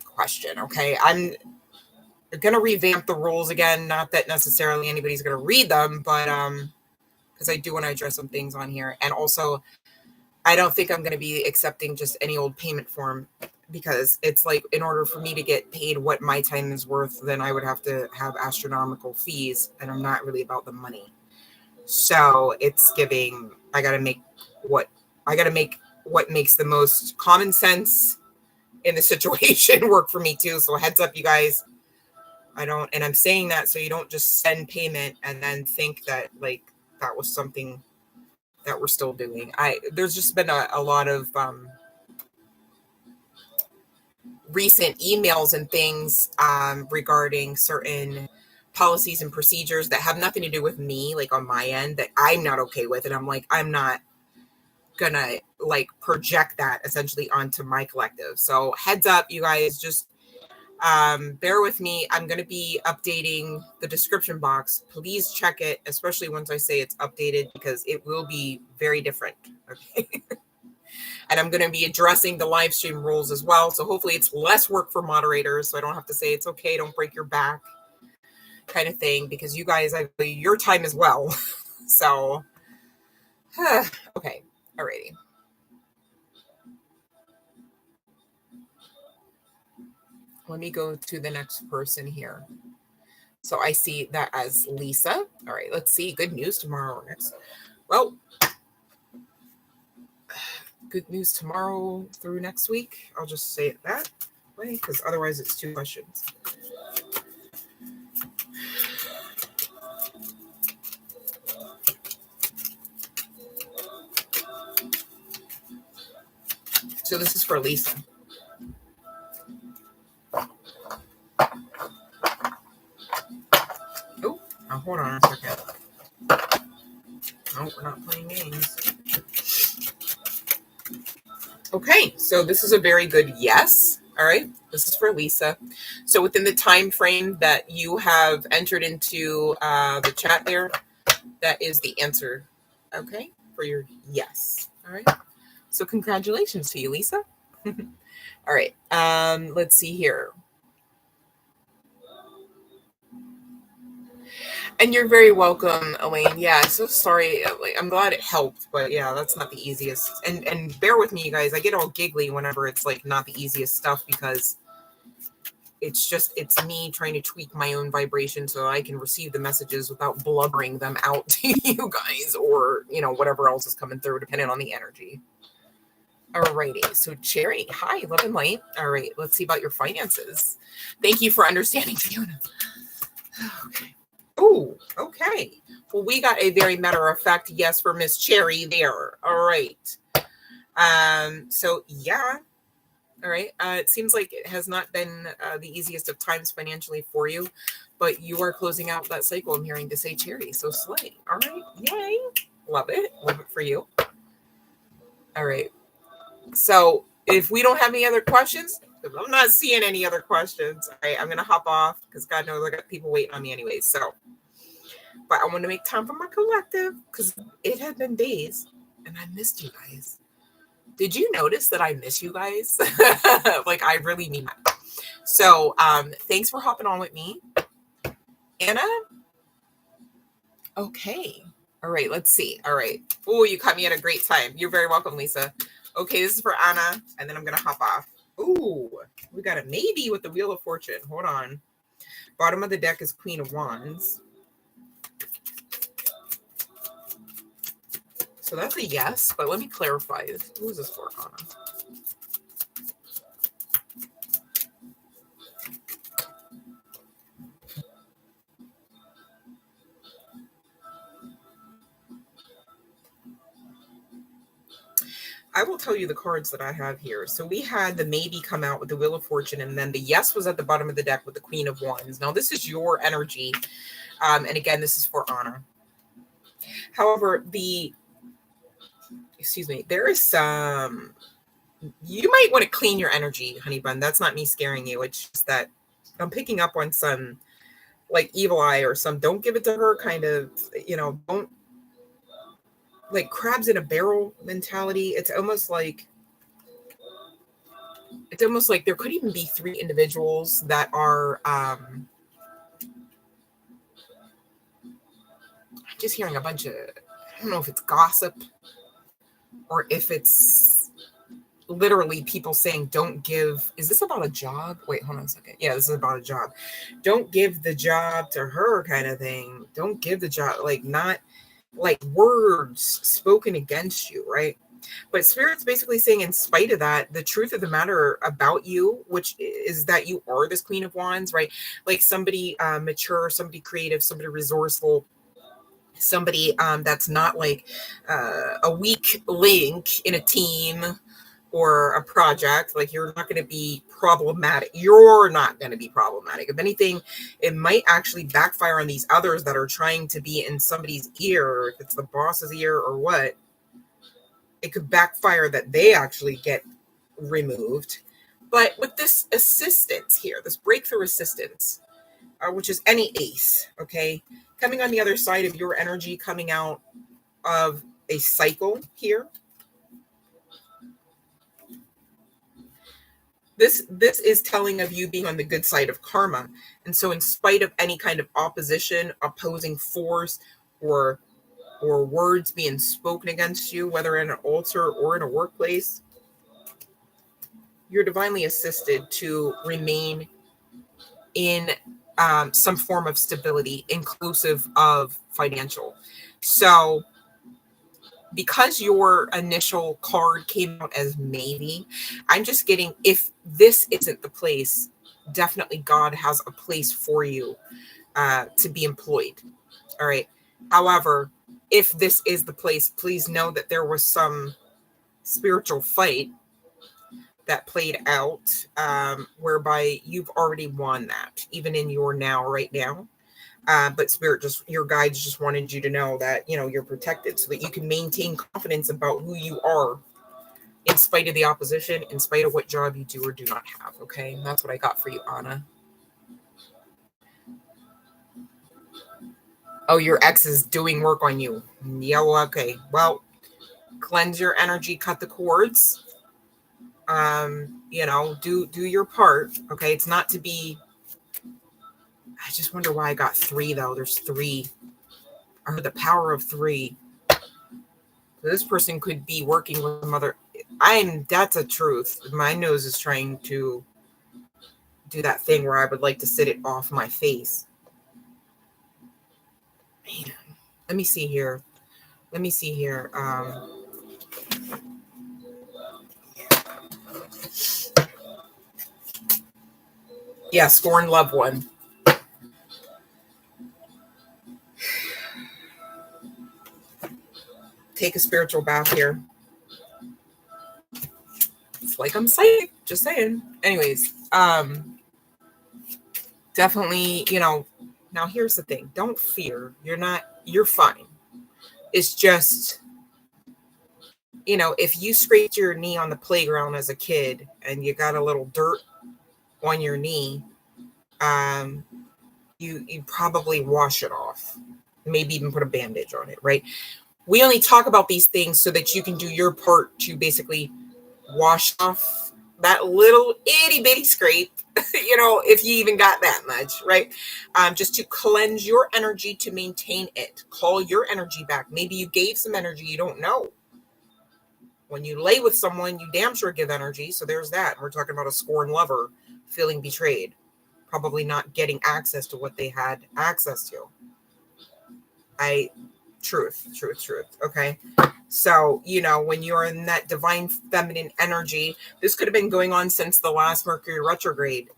question. Okay. I'm going to revamp the rules again. Not that necessarily anybody's going to read them, but because I do want to address some things on here. And also, I don't think I'm going to be accepting just any old payment form, because it's like, in order for me to get paid what my time is worth, then I would have to have astronomical fees, and I'm not really about the money. So it's giving, I got to make what makes the most common sense in the situation work for me too. So heads up, you guys. And I'm saying that so you don't just send payment and then think that like that was something that we're still doing. There's just been a lot of recent emails and things regarding certain policies and procedures that have nothing to do with me, like on my end, that I'm not okay with. And I'm like, I'm not gonna like project that essentially onto my collective. So heads up, you guys, just bear with me. I'm going to be updating the description box. Please check it, especially once I say it's updated, because it will be very different. Okay. And I'm going to be addressing the live stream rules as well. So hopefully it's less work for moderators. So I don't have to say it's okay, don't break your back kind of thing, because you guys, I value your time as well. So, okay. Alrighty. Let me go to the next person here. So I see that as Lisa. All right, let's see. Good news tomorrow next. Well, good news tomorrow through next week. I'll just say it that way, because otherwise it's 2 questions. So this is for Lisa. Oh, now hold on a second. No, we're not playing games. Okay, so this is a very good yes. All right, this is for Lisa. So within the time frame that you have entered into the chat there, that is the answer, okay, for your yes. All right, so congratulations to you, Lisa. All right, let's see here. And you're very welcome, Elaine. Yeah, so sorry. I'm glad it helped, but yeah, that's not the easiest. And bear with me, you guys. I get all giggly whenever it's like not the easiest stuff, because it's me trying to tweak my own vibration so I can receive the messages without blubbering them out to you guys, or whatever else is coming through, depending on the energy. Alrighty, so Cherry, hi, love and light. All right, let's see about your finances. Thank you for understanding, Fiona. Okay. Oh, okay. Well, we got a very matter-of-fact yes for Miss Cherry there. All right. So yeah. All right. It seems like it has not been the easiest of times financially for you, but you are closing out that cycle, I'm hearing to say, Cherry. So slay. All right. Yay. Love it. Love it for you. All right. So if we don't have any other questions, I'm not seeing any other questions. All right, I'm going to hop off because God knows I got people waiting on me anyway. So, but I want to make time for my collective because it had been days and I missed you guys. Did you notice that I miss you guys? Like, I really mean that. So, thanks for hopping on with me. Anna? Okay. All right, let's see. All right. Oh, you caught me at a great time. You're very welcome, Lisa. Okay, this is for Anna, and then I'm going to hop off. Ooh, we got a maybe with the Wheel of Fortune. Hold on. Bottom of the deck is Queen of Wands. So that's a yes, but let me clarify. Who's this for, Anna? I will tell you the cards that I have here. So we had the maybe come out with the Wheel of Fortune, and then the yes was at the bottom of the deck with the Queen of Wands. Now, this is your energy. And again, this is for Anna. However, there is some, you might want to clean your energy, honey bun. That's not me scaring you. It's just that I'm picking up on some like evil eye or some don't give it to her kind of, don't, like crabs in a barrel mentality. It's almost like there could even be three individuals that are I'm just hearing a bunch of, I don't know if it's gossip or if it's literally people saying don't give, is this about a job? Wait, hold on a second. Yeah, this is about a job. Don't give the job to her kind of thing. Don't give the job, like not like words spoken against you, right? But Spirit's basically saying, in spite of that, the truth of the matter about you, which is that you are this Queen of Wands, right? Like somebody mature, somebody creative, somebody resourceful, somebody that's not like a weak link in a team or a project. Like you're not going to be problematic. You're not going to be problematic. If anything, it might actually backfire on these others that are trying to be in somebody's ear, if it's the boss's ear or what. It could backfire that they actually get removed. But with this assistance here, this breakthrough assistance, which is any ace, okay, coming on the other side of your energy, coming out of a cycle here. This is telling of you being on the good side of karma. And so in spite of any kind of opposition, opposing force, or words being spoken against you, whether in an altar or in a workplace, you're divinely assisted to remain in some form of stability, inclusive of financial. So because your initial card came out as maybe, I'm just getting, if this isn't the place, definitely God has a place for you to be employed. All right. However, if this is the place, please know that there was some spiritual fight that played out whereby you've already won that, even in your now, right now. But Spirit, just your guides just wanted you to know that, you're protected so that you can maintain confidence about who you are in spite of the opposition, in spite of what job you do or do not have. Okay. And that's what I got for you, Anna. Oh, your ex is doing work on you. Yeah. Well, okay. Well, cleanse your energy, cut the cords. Do your part. Okay. It's not to be, I just wonder why I got three though. There's three. I heard the power of three. So this person could be working with some other. That's a truth. My nose is trying to do that thing where I would like to sit it off my face. Man, let me see here. Yeah, scorned loved one. Take a spiritual bath here. It's like I'm psychic, just saying. Anyways, definitely, now here's the thing. Don't fear. You're fine. It's just, if you scraped your knee on the playground as a kid and you got a little dirt on your knee, you probably wash it off. Maybe even put a bandage on it, right? We only talk about these things so that you can do your part to basically wash off that little itty bitty scrape, if you even got that much, right? Just to cleanse your energy, to maintain it. Call your energy back. Maybe you gave some energy, you don't know. When you lay with someone, you damn sure give energy. So there's that. We're talking about a scorned lover feeling betrayed, probably not getting access to what they had access to. Truth. Okay. So, when you're in that divine feminine energy, this could have been going on since the last Mercury retrograde,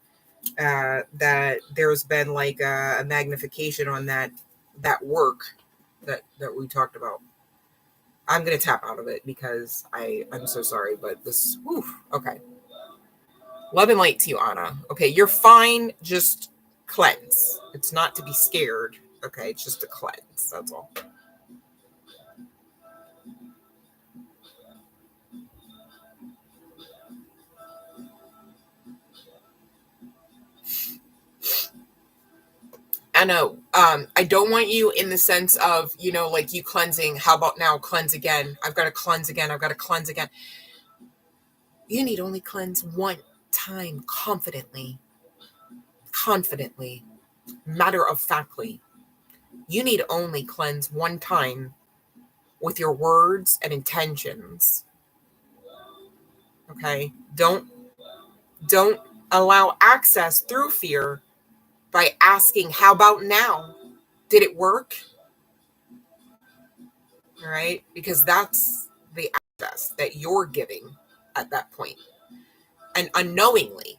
that there's been like a magnification on that work that we talked about. I'm going to tap out of it because I'm so sorry, but this, okay. Love and light to you, Anna. Okay. You're fine. Just cleanse. It's not to be scared. Okay. It's just to cleanse. That's all. I know. I don't want you in the sense of, like you cleansing. How about now cleanse again? I've got to cleanse again. I've got to cleanse again. You need only cleanse one time confidently, matter of factly. You need only cleanse one time with your words and intentions. Okay? Don't allow access through fear by asking, how about now? Did it work? All right? Because that's the access that you're giving at that point. And unknowingly.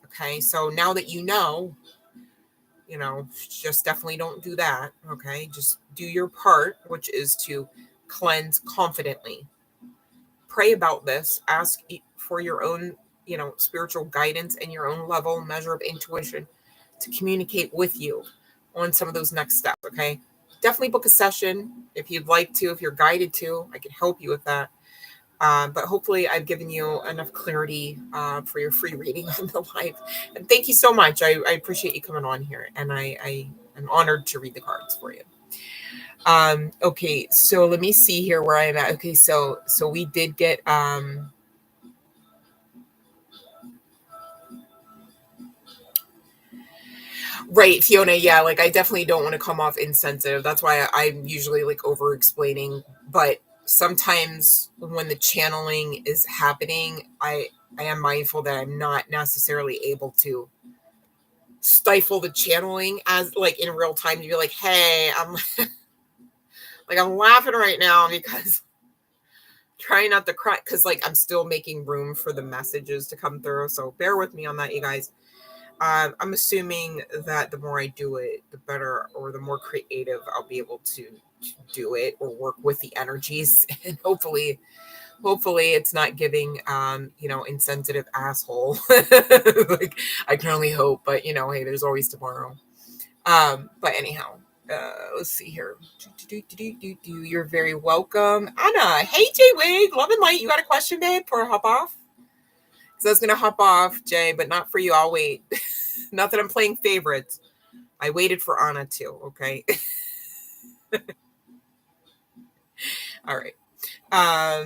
Okay? So now that you know, just definitely don't do that. Okay? Just do your part, which is to cleanse confidently. Pray about this. Ask for your own, spiritual guidance and your own level, measure of intuition to communicate with you on some of those next steps. Okay? Definitely book a session if you'd like to, if you're guided to. I can help you with that. But hopefully I've given you enough clarity for your free reading on the live. And thank you so much. I appreciate you coming on here. And I am honored to read the cards for you. Okay, so let me see here where I'm at. Okay, so we did get right, Fiona. Yeah, like I definitely don't want to come off insensitive. That's why I'm usually like over explaining. But sometimes when the channeling is happening, I am mindful that I'm not necessarily able to stifle the channeling as like in real time to be like, hey, I'm like, I'm laughing right now because trying not to cry because like I'm still making room for the messages to come through. So bear with me on that, you guys. I'm assuming that the more I do it, the better, or the more creative I'll be able to do it or work with the energies. And hopefully it's not giving, insensitive asshole. Like I can only hope, but hey, there's always tomorrow. But anyhow, let's see here. You're very welcome. Anna, hey, Jay Wig, love and light. You got a question, babe, before I hop off? Because I was going to hop off, Jay, but not for you. I'll wait. Not that I'm playing favorites. I waited for Anna too, okay? All right. I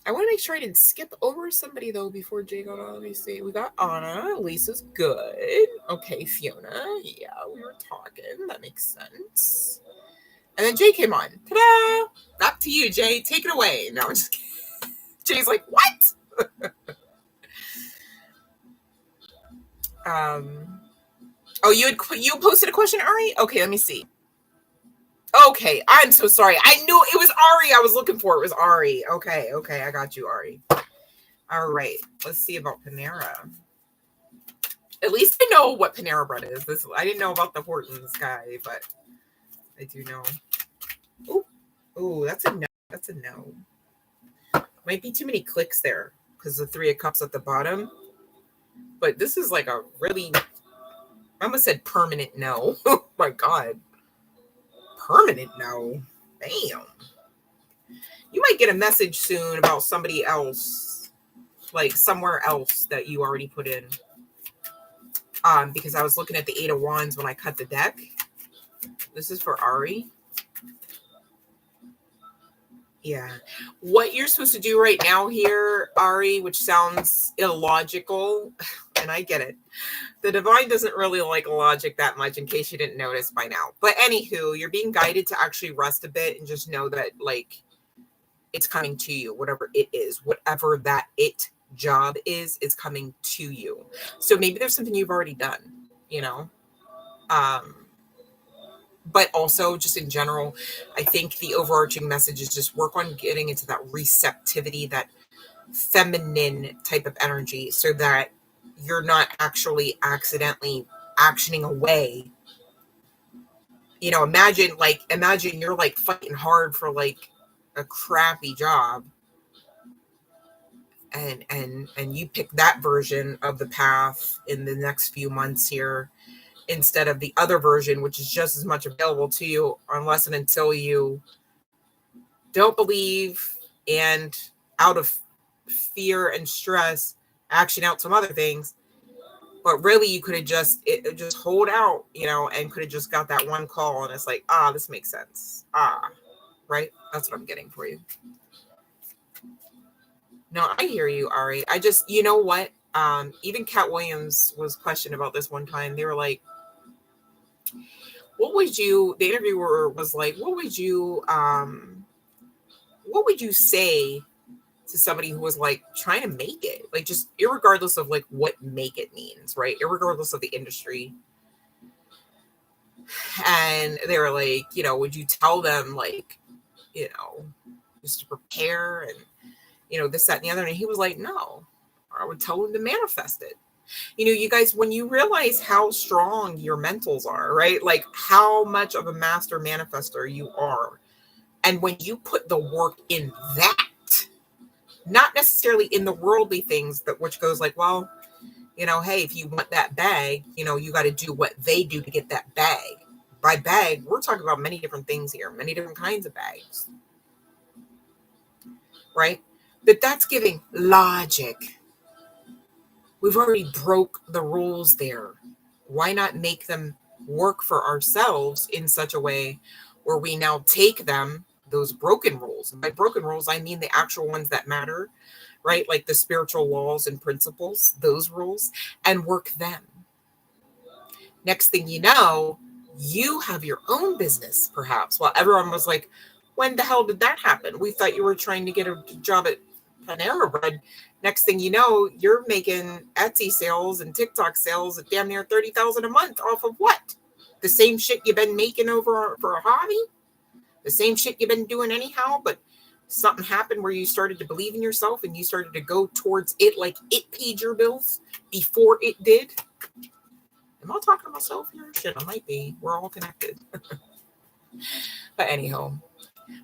want to make sure I didn't skip over somebody, though, before Jay got on. Let me see. We got Anna. Lisa's good. Okay, Fiona. Yeah, we were talking. That makes sense. And then Jay came on. Ta-da! Back to you, Jay. Take it away. No, I'm just kidding. Jay's like, what? Oh, you posted a question, Ari? Okay, let me see. Okay, I'm so sorry. I knew it was Ari. I was looking for it. It was Ari. Okay, I got you, Ari. All right, let's see about Panera. At least I know what Panera Bread is. I didn't know about the Hortons guy, but I do know. Oh, that's a no. That's a no. Might be too many clicks there because the 3 of Cups at the bottom. But this is like a really, I almost said permanent no. Oh my God. Permanent no. Damn. You might get a message soon about somebody else, like somewhere else that you already put in. Because I was looking at the 8 of Wands when I cut the deck. This is for Ari. Yeah. What you're supposed to do right now here, Ari, which sounds illogical, and I get it. The divine doesn't really like logic that much, in case you didn't notice by now. But anywho, you're being guided to actually rest a bit and just know that, like, it's coming to you. Whatever it is, whatever that it job is coming to you. So maybe there's something you've already done, you know. But also just in general, I think the overarching message is just work on getting into that receptivity, that feminine type of energy, so that you're not actually accidentally actioning away. You know, imagine you're like fighting hard for like a crappy job, and you pick that version of the path in the next few months here, instead of the other version, which is just as much available to you, unless and until you don't believe and out of fear and stress action out some other things. But really you could have just hold out, you know, and could have just got that one call, and it's like, this makes sense. Right? That's what I'm getting for you. No, I hear you, Ari. I just, you know what? Even Cat Williams was questioned about this one time. They were like, the interviewer was like, what would you say to somebody who was like trying to make it, like just irregardless of like what make it means, right? Irregardless of the industry. And they were like, you know, would you tell them like, you know, just to prepare and, you know, this, that, and the other? And he was like, no, I would tell them to manifest it. You know, you guys, when you realize how strong your mentals are, right? Like how much of a master manifester you are. And when you put the work in that, not necessarily in the worldly things, that which goes like, well, you know, hey, if you want that bag, you know, you got to do what they do to get that bag. By bag, we're talking about many different things here, many different kinds of bags, right? But that's giving logic. We've already broke the rules there. Why not make them work for ourselves in such a way where we now take them, those broken rules? And by broken rules, I mean the actual ones that matter, right? Like the spiritual laws and principles, those rules, and work them. Next thing you know, you have your own business, perhaps. Well, everyone was like, when the hell did that happen? We thought you were trying to get a job at Panera Bread. Next thing you know, you're making Etsy sales and TikTok sales at damn near $30,000 a month off of what? The same shit you've been making over for a hobby? The same shit you've been doing anyhow, but something happened where you started to believe in yourself and you started to go towards it like it paid your bills before it did. Am I talking to myself here? Shit, I might be. We're all connected. But anyhow,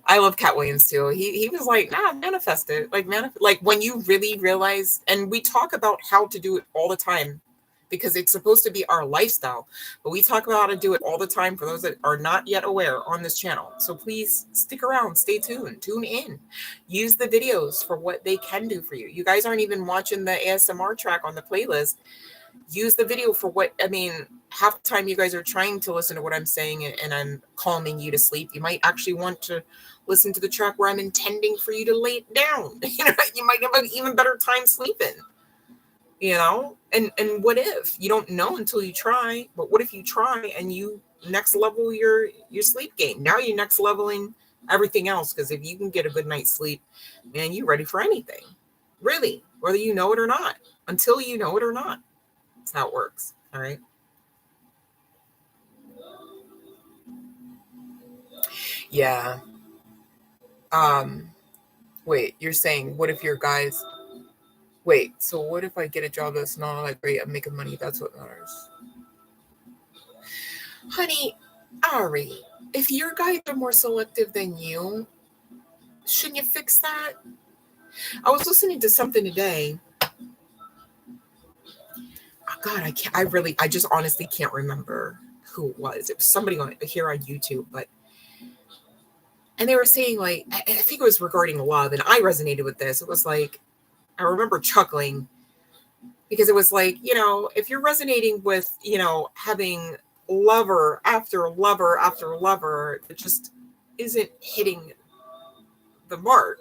I love Cat Williams too. He was like, nah, manifest it. Like when you really realize, and we talk about how to do it all the time because it's supposed to be our lifestyle, but we talk about how to do it all the time for those that are not yet aware on this channel. So please stick around, stay tuned, tune in, use the videos for what they can do for you. You guys aren't even watching the ASMR track on the playlist. Use the video for what, I mean, half the time you guys are trying to listen to what I'm saying and I'm calming you to sleep. You might actually want to listen to the track where I'm intending for you to lay it down. You know, you might have an even better time sleeping, you know, and what if you don't know until you try, but what if you try and you next level your sleep game? Now you're next leveling everything else. Because if you can get a good night's sleep, man, you're ready for anything, really, whether you know it or not, until you know it or not. That's how it works. All right. Yeah. Wait, you're saying, what if your guys, wait, so what if I get a job that's not like great, I'm making money, that's what matters? Honey, Ari, if your guys are more selective than you, shouldn't you fix that? I was listening to something today. Oh God, I just honestly can't remember who it was. It was somebody here on YouTube, and they were saying, like, I think it was regarding love, and I resonated with this. It was like, I remember chuckling because it was like, you know, if you're resonating with, you know, having lover after lover after lover that just isn't hitting the mark,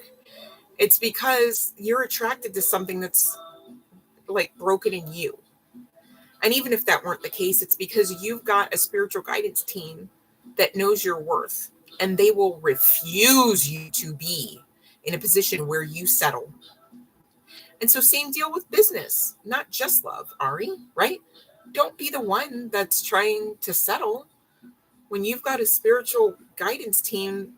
it's because you're attracted to something that's like broken in you. And even if that weren't the case, it's because you've got a spiritual guidance team that knows your worth, and they will refuse you to be in a position where you settle. And so same deal with business, not just love, Ari, right? Don't be the one that's trying to settle when you've got a spiritual guidance team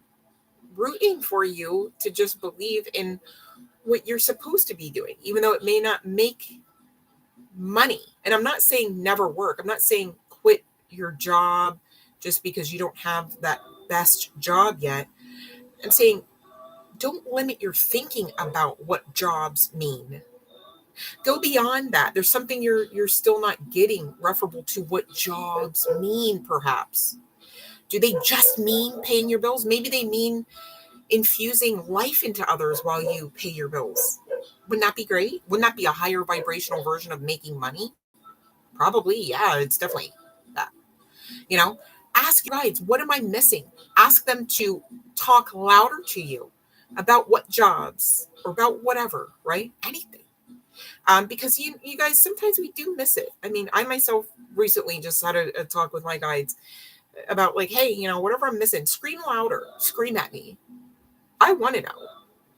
rooting for you to just believe in what you're supposed to be doing, even though it may not make money. And I'm not saying never work. I'm not saying quit your job just because you don't have that best job yet. I'm saying don't limit your thinking about what jobs mean. Go beyond that. There's something you're still not getting referable to what jobs mean, perhaps. Do they just mean paying your bills? Maybe they mean infusing life into others while you pay your bills. Wouldn't that be great? Wouldn't that be a higher vibrational version of making money? Probably, yeah, it's definitely that. You know, ask your guides, what am I missing? Ask them to talk louder to you about what jobs or about whatever, right? Anything. Because you guys, sometimes we do miss it. I mean, I myself recently just had a talk with my guides about like, hey, you know, whatever I'm missing, scream louder, scream at me. I want to know.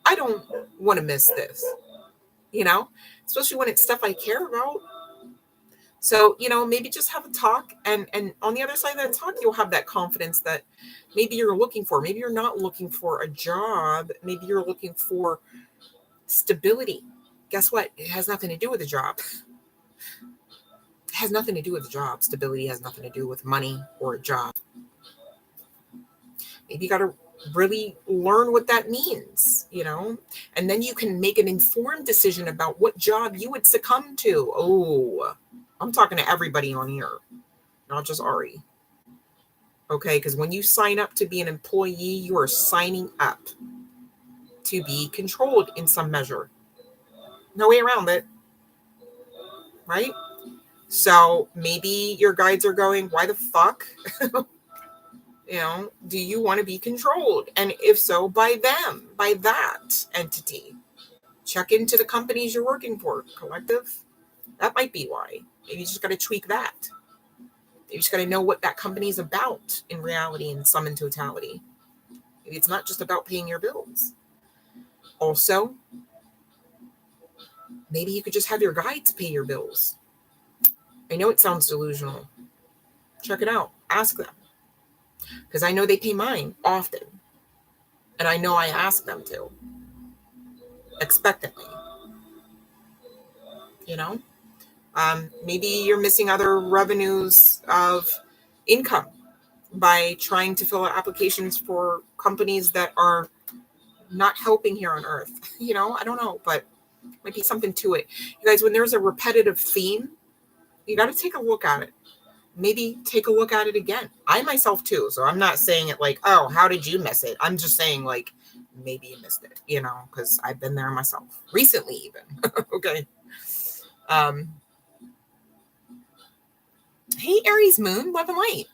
I don't want to miss this, you know, especially when it's stuff I care about. So, you know, maybe just have a talk, and on the other side of that talk, you'll have that confidence that maybe you're looking for. Maybe you're not looking for a job. Maybe you're looking for stability. Guess what? It has nothing to do with a job. It has nothing to do with a job. Stability has nothing to do with money or a job. Maybe you got to really learn what that means, you know, and then you can make an informed decision about what job you would succumb to. Oh, I'm talking to everybody on here, not just Ari. Okay, because when you sign up to be an employee, you are signing up to be controlled in some measure. No way around it, right? So maybe your guides are going, why the fuck? You know, do you want to be controlled? And if so, by them, by that entity. Check into the companies you're working for, collective. That might be why. Maybe you just got to tweak that. You just got to know what that company is about in reality and some in totality. Maybe it's not just about paying your bills. Also, maybe you could just have your guides pay your bills. I know it sounds delusional. Check it out. Ask them. Because I know they pay mine often. And I know I ask them to. Expectantly. You know? Maybe you're missing other revenues of income by trying to fill out applications for companies that are not helping here on Earth. You know, I don't know, but might be something to it. You guys, when there's a repetitive theme, you got to take a look at it. Maybe take a look at it again. I myself too. So I'm not saying it like, oh, how did you miss it? I'm just saying like, maybe you missed it, you know, because I've been there myself recently even. Okay. Hey, Aries moon, love and light.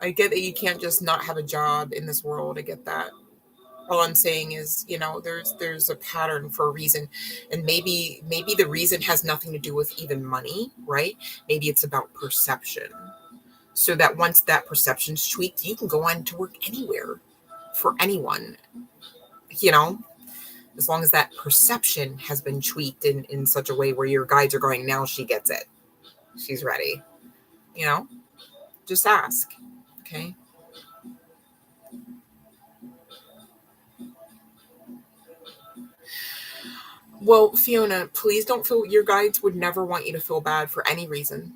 I get that you can't just not have a job in this world. I get that. All I'm saying is, you know, there's a pattern for a reason. And maybe the reason has nothing to do with even money, right? Maybe it's about perception. So that once that perception's tweaked, you can go on to work anywhere for anyone, you know, as long as that perception has been tweaked in such a way where your guides are going, now she gets it. She's ready. You know, just ask. Okay. Well, Fiona, please don't feel, your guides would never want you to feel bad for any reason.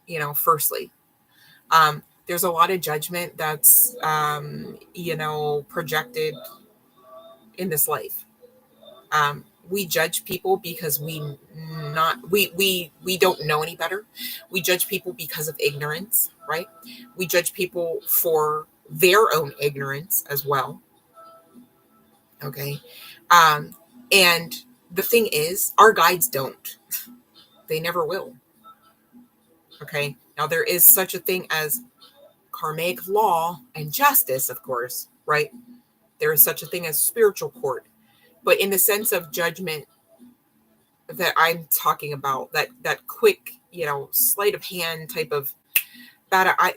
You know, firstly, there's a lot of judgment that's, you know, projected in this life. We judge people because we don't know any better. We judge people because of ignorance, right? We judge people for their own ignorance as well. Okay. And the thing is, our guides don't. They never will. Okay. Now, there is such a thing as karmic law and justice, of course, right? There is such a thing as spiritual court. But in the sense of judgment that I'm talking about, that quick, you know, sleight of hand type of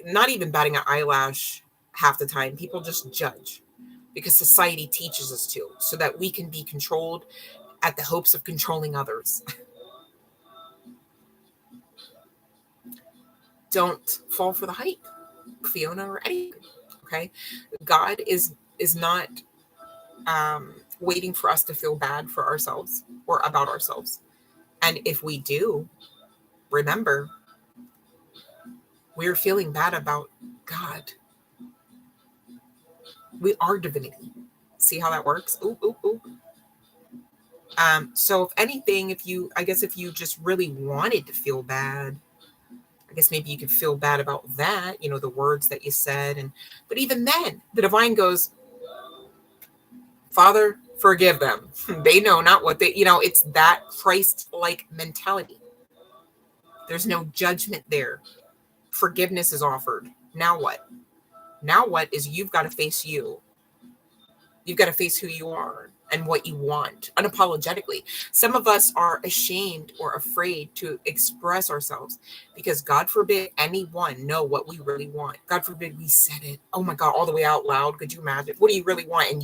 not even batting an eyelash half the time. People just judge because society teaches us to, so that we can be controlled at the hopes of controlling others. Don't fall for the hype, Fiona, or anything. Okay, God is not waiting for us to feel bad for ourselves or about ourselves. And if we do, remember, we're feeling bad about God. We are divinity. See how that works? Ooh, ooh, ooh. So if anything, if you just really wanted to feel bad, I guess maybe you could feel bad about that, the words that you said. But even then, the divine goes, Father, forgive them. They know not what they, it's that Christ-like mentality. There's no judgment there. Forgiveness is offered. Now what? Now what is you've got to face you. You've got to face who you are and what you want unapologetically. Some of us are ashamed or afraid to express ourselves because God forbid anyone know what we really want. God forbid we said it. Oh my God, all the way out loud. Could you imagine? What do you really want? And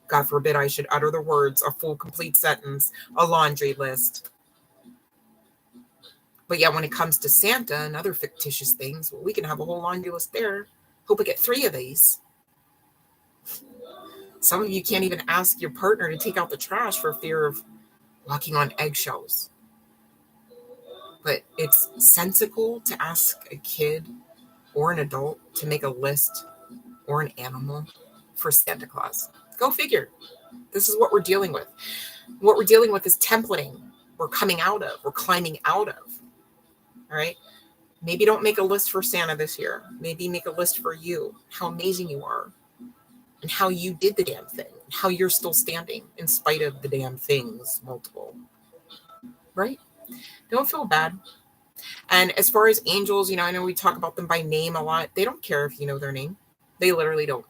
God forbid I should utter the words, a full complete sentence, a laundry list. But yeah, when it comes to Santa and other fictitious things, well, we can have a whole laundry list there. Hope I get 3 of these. Some of you can't even ask your partner to take out the trash for fear of walking on eggshells. But it's sensible to ask a kid or an adult to make a list or an animal for Santa Claus. Go figure. This is what we're dealing with. What we're dealing with is templating. We're coming out of, we're climbing out of. All right. Maybe don't make a list for Santa this year. Maybe make a list for you, how amazing you are, and how you did the damn thing, how you're still standing in spite of the damn things, multiple. Right? Don't feel bad. And as far as angels, I know we talk about them by name a lot. They don't care if you know their name. They literally don't.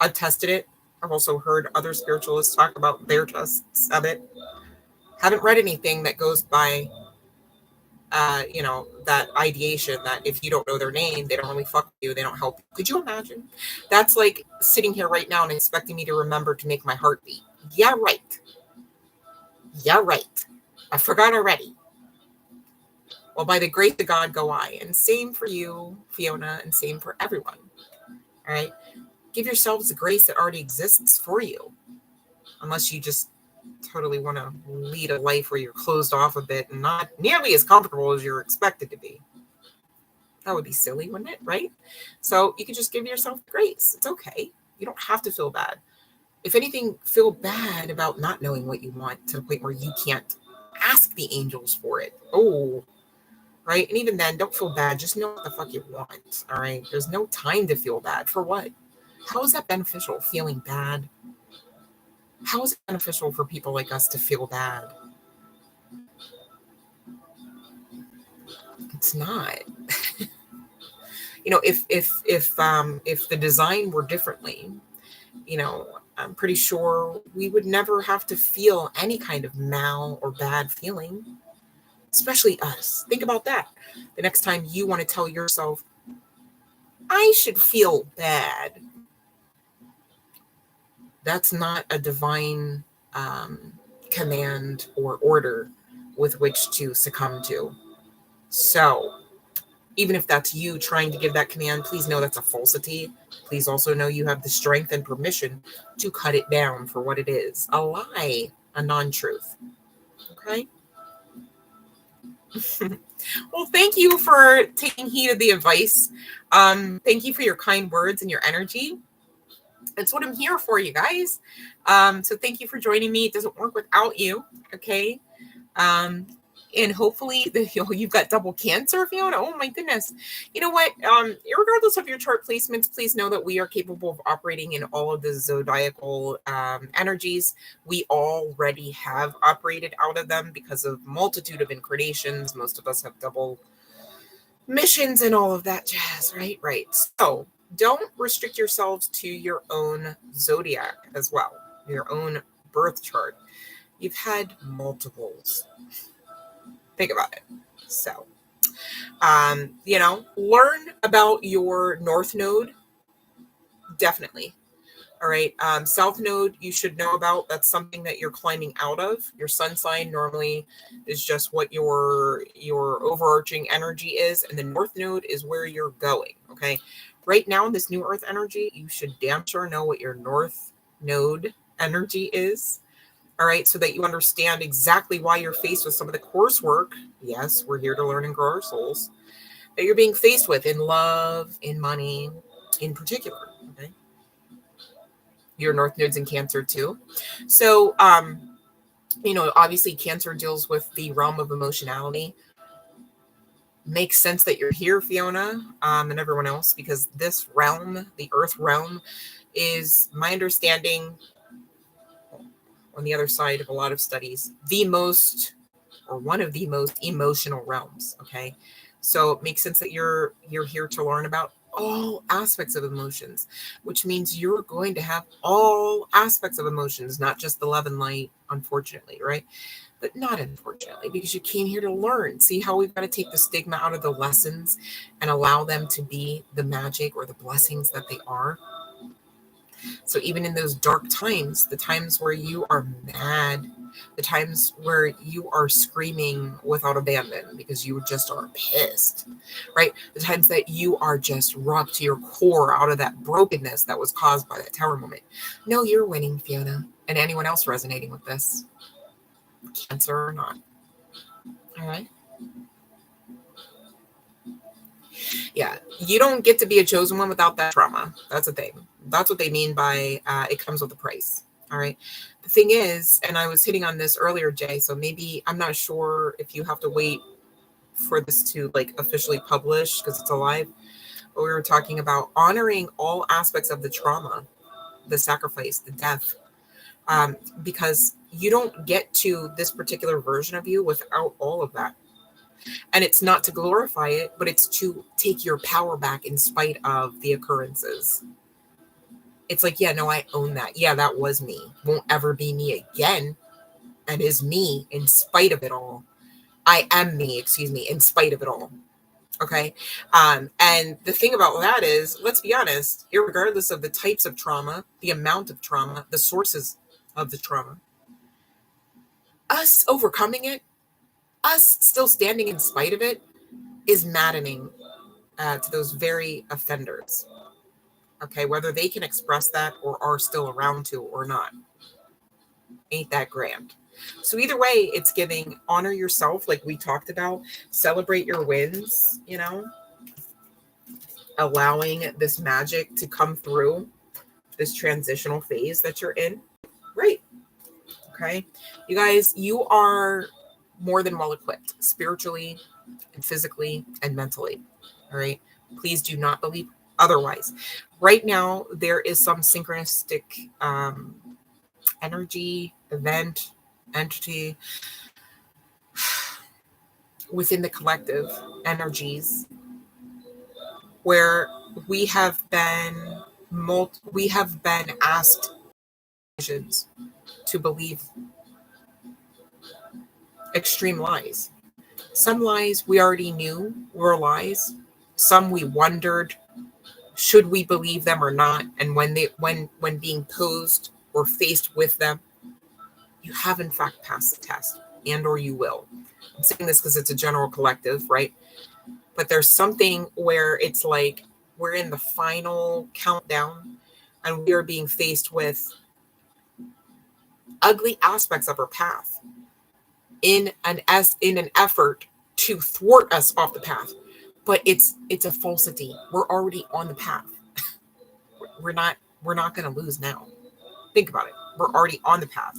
I've tested it. I've also heard other spiritualists talk about their tests of it. Haven't read anything that goes by that ideation that if you don't know their name, they don't really fuck with you, they don't help you. Could you imagine? That's like sitting here right now and expecting me to remember to make my heart beat. Yeah, right. I forgot already. Well, by the grace of God go I. And same for you, Fiona, and same for everyone. All right? Give yourselves the grace that already exists for you. Unless you just totally want to lead a life where you're closed off a bit and not nearly as comfortable as you're expected to be. That would be silly, wouldn't it? Right? So you can just give yourself grace. It's okay. You don't have to feel bad. If anything, feel bad about not knowing what you want to the point where you can't ask the angels for it. Oh, right? And even then, don't feel bad. Just know what the fuck you want. All right? There's no time to feel bad. For what? How is that beneficial, feeling bad? How is it beneficial for people like us to feel bad? It's not. If the design were differently, I'm pretty sure we would never have to feel any kind of mal or bad feeling, especially us. Think about that. The next time you want to tell yourself, I should feel bad, that's not a divine command or order with which to succumb to. So even if that's you trying to give that command, please know that's a falsity. Please also know you have the strength and permission to cut it down for what it is. A lie, a non-truth. Okay? Well, thank you for taking heed of the advice. Thank you for your kind words and your energy. That's what I'm here for, you guys. So thank you for joining me. It doesn't work without you. Okay? And hopefully you've got double cancer, Fiona. Oh my goodness. You know what? Regardless of your chart placements, please know that we are capable of operating in all of the zodiacal energies. We already have operated out of them because of multitude of incarnations. Most of us have double missions and all of that jazz, right? Right. So don't restrict yourselves to your own zodiac as well, your own birth chart. You've had multiples. Think about it. So, learn about your North Node Definitely. All right. South node, you should know about. That's something that you're climbing out of. Your sun sign normally is just what your overarching energy is, and the north node is where you're going. Okay. Right now, in this new earth energy, you should damn sure know what your north node energy is. All right, so that you understand exactly why you're faced with some of the coursework. Yes, we're here to learn and grow our souls. That you're being faced with in love, in money, in particular. Okay. Your north node's in Cancer too. So, obviously Cancer deals with the realm of emotionality. Makes sense that you're here, Fiona, and everyone else, because this realm, the earth realm, is my understanding on the other side of a lot of studies, the most, or one of the most emotional realms. Okay. So it makes sense that you're here to learn about all aspects of emotions, which means you're going to have all aspects of emotions, not just the love and light, unfortunately, right? But not unfortunately, because you came here to learn. See how we've got to take the stigma out of the lessons and allow them to be the magic or the blessings that they are. So even in those dark times, the times where you are mad, the times where you are screaming without abandon because you just are pissed, right? The times that you are just rocked to your core out of that brokenness that was caused by that tower moment. No, you're winning, Fiona. And anyone else resonating with this, Cancer or not. All right. Yeah, you don't get to be a chosen one without that trauma. That's the thing. That's what they mean by it comes with a price. All right. The thing is, and I was hitting on this earlier, Jay, so maybe I'm not sure if you have to wait for this to like officially publish because it's alive. But we were talking about honoring all aspects of the trauma, the sacrifice, the death, because you don't get to this particular version of you without all of that. And it's not to glorify it, but it's to take your power back in spite of the occurrences. It's like, yeah, no, I own that. Yeah, that was me. Won't ever be me again. And is me in spite of it all. I am me, excuse me, in spite of it all. Okay. And the thing about that is, let's be honest, irregardless of the types of trauma, the amount of trauma, the sources of the trauma, us overcoming it, us still standing in spite of it is maddening to those very offenders. Okay, whether they can express that or are still around to or not. Ain't that grand. So either way, it's giving honor yourself, like we talked about, celebrate your wins, allowing this magic to come through this transitional phase that you're in. Right. Okay. You guys, you are more than well equipped spiritually and physically and mentally. All right. Please do not believe otherwise. Right now, there is some synchronistic energy, event, entity within the collective energies where we have been asked to believe extreme lies. Some lies we already knew were lies. Some we wondered, should we believe them or not? And when being posed or faced with them, you have in fact passed the test, and or you will. I'm saying this because it's a general collective, right? But there's something where it's like we're in the final countdown and we are being faced with ugly aspects of our path in an effort to thwart us off the path. But it's a falsity. We're already on the path. We're not going to lose now. Think about it. We're already on the path.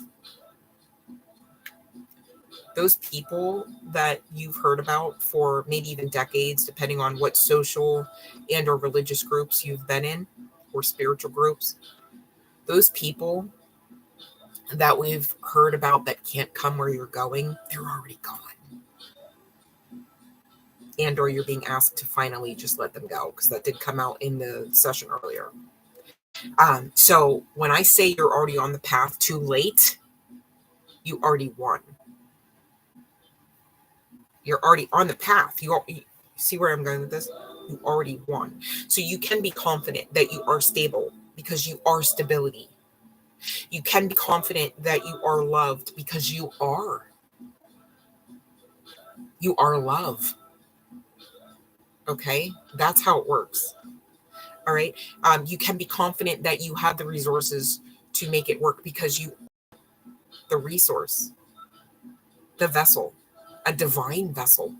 Those people that you've heard about for maybe even decades, depending on what social and or religious groups you've been in or spiritual groups, those people that we've heard about that can't come where you're going, they're already gone. And or you're being asked to finally just let them go, because that did come out in the session earlier. So when I say you're already on the path too late, you already won. You're already on the path. You see where I'm going with this? You already won. So you can be confident that you are stable because you are stability. You can be confident that you are loved because you are. You are love. Okay? That's how it works. All right? You can be confident that you have the resources to make it work because you are the resource, the vessel, a divine vessel.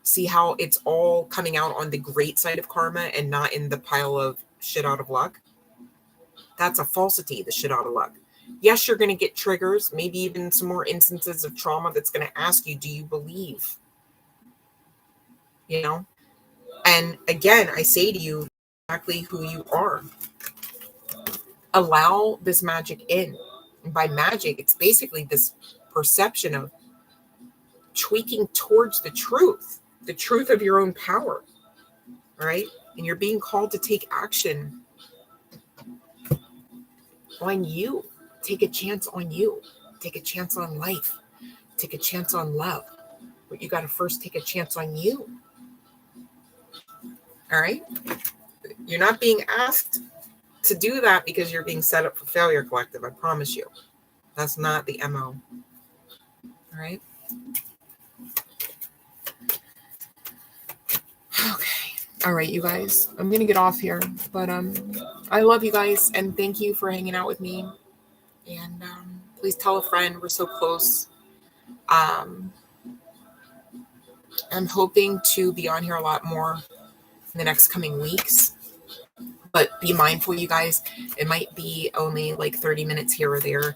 See how it's all coming out on the great side of karma and not in the pile of shit out of luck? That's a falsity, the shit out of luck. Yes, you're going to get triggers, maybe even some more instances of trauma that's going to ask you, do you believe? You know? And again, I say to you exactly who you are. Allow this magic in. And by magic, it's basically this perception of tweaking towards the truth of your own power. All right? And you're being called to take action on you. Take a chance on you. Take a chance on life. Take a chance on love. But you got to first take a chance on you. All right? You're not being asked to do that because you're being set up for failure, collective. I promise you. That's not the MO. All right? Okay. All right, you guys. I'm going to get off here. But I love you guys. And thank you for hanging out with me. And please tell a friend. We're so close. I'm hoping to be on here a lot more in the next coming weeks. But be mindful, you guys. It might be only like 30 minutes here or there.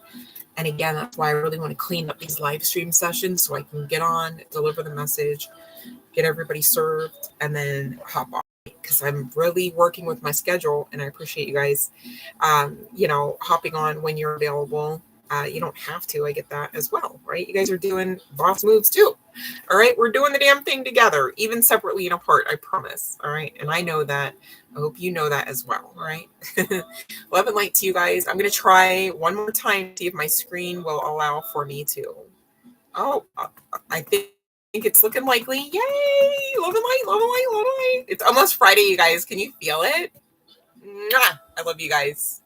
And again, that's why I really want to clean up these live stream sessions so I can get on, deliver the message, get everybody served, and then hop off. Because I'm really working with my schedule, and I appreciate you guys, hopping on when you're available. You don't have to. I get that as well, right? You guys are doing boss moves too. All right. We're doing the damn thing together, even separately and apart. I promise. All right. And I know that. I hope you know that as well. All right. Love and light to you guys. I'm going to try one more time to see if my screen will allow for me to. Oh, I think it's looking likely. Yay. Love and light, love and light, love and light. It's almost Friday, you guys. Can you feel it? Mwah! I love you guys.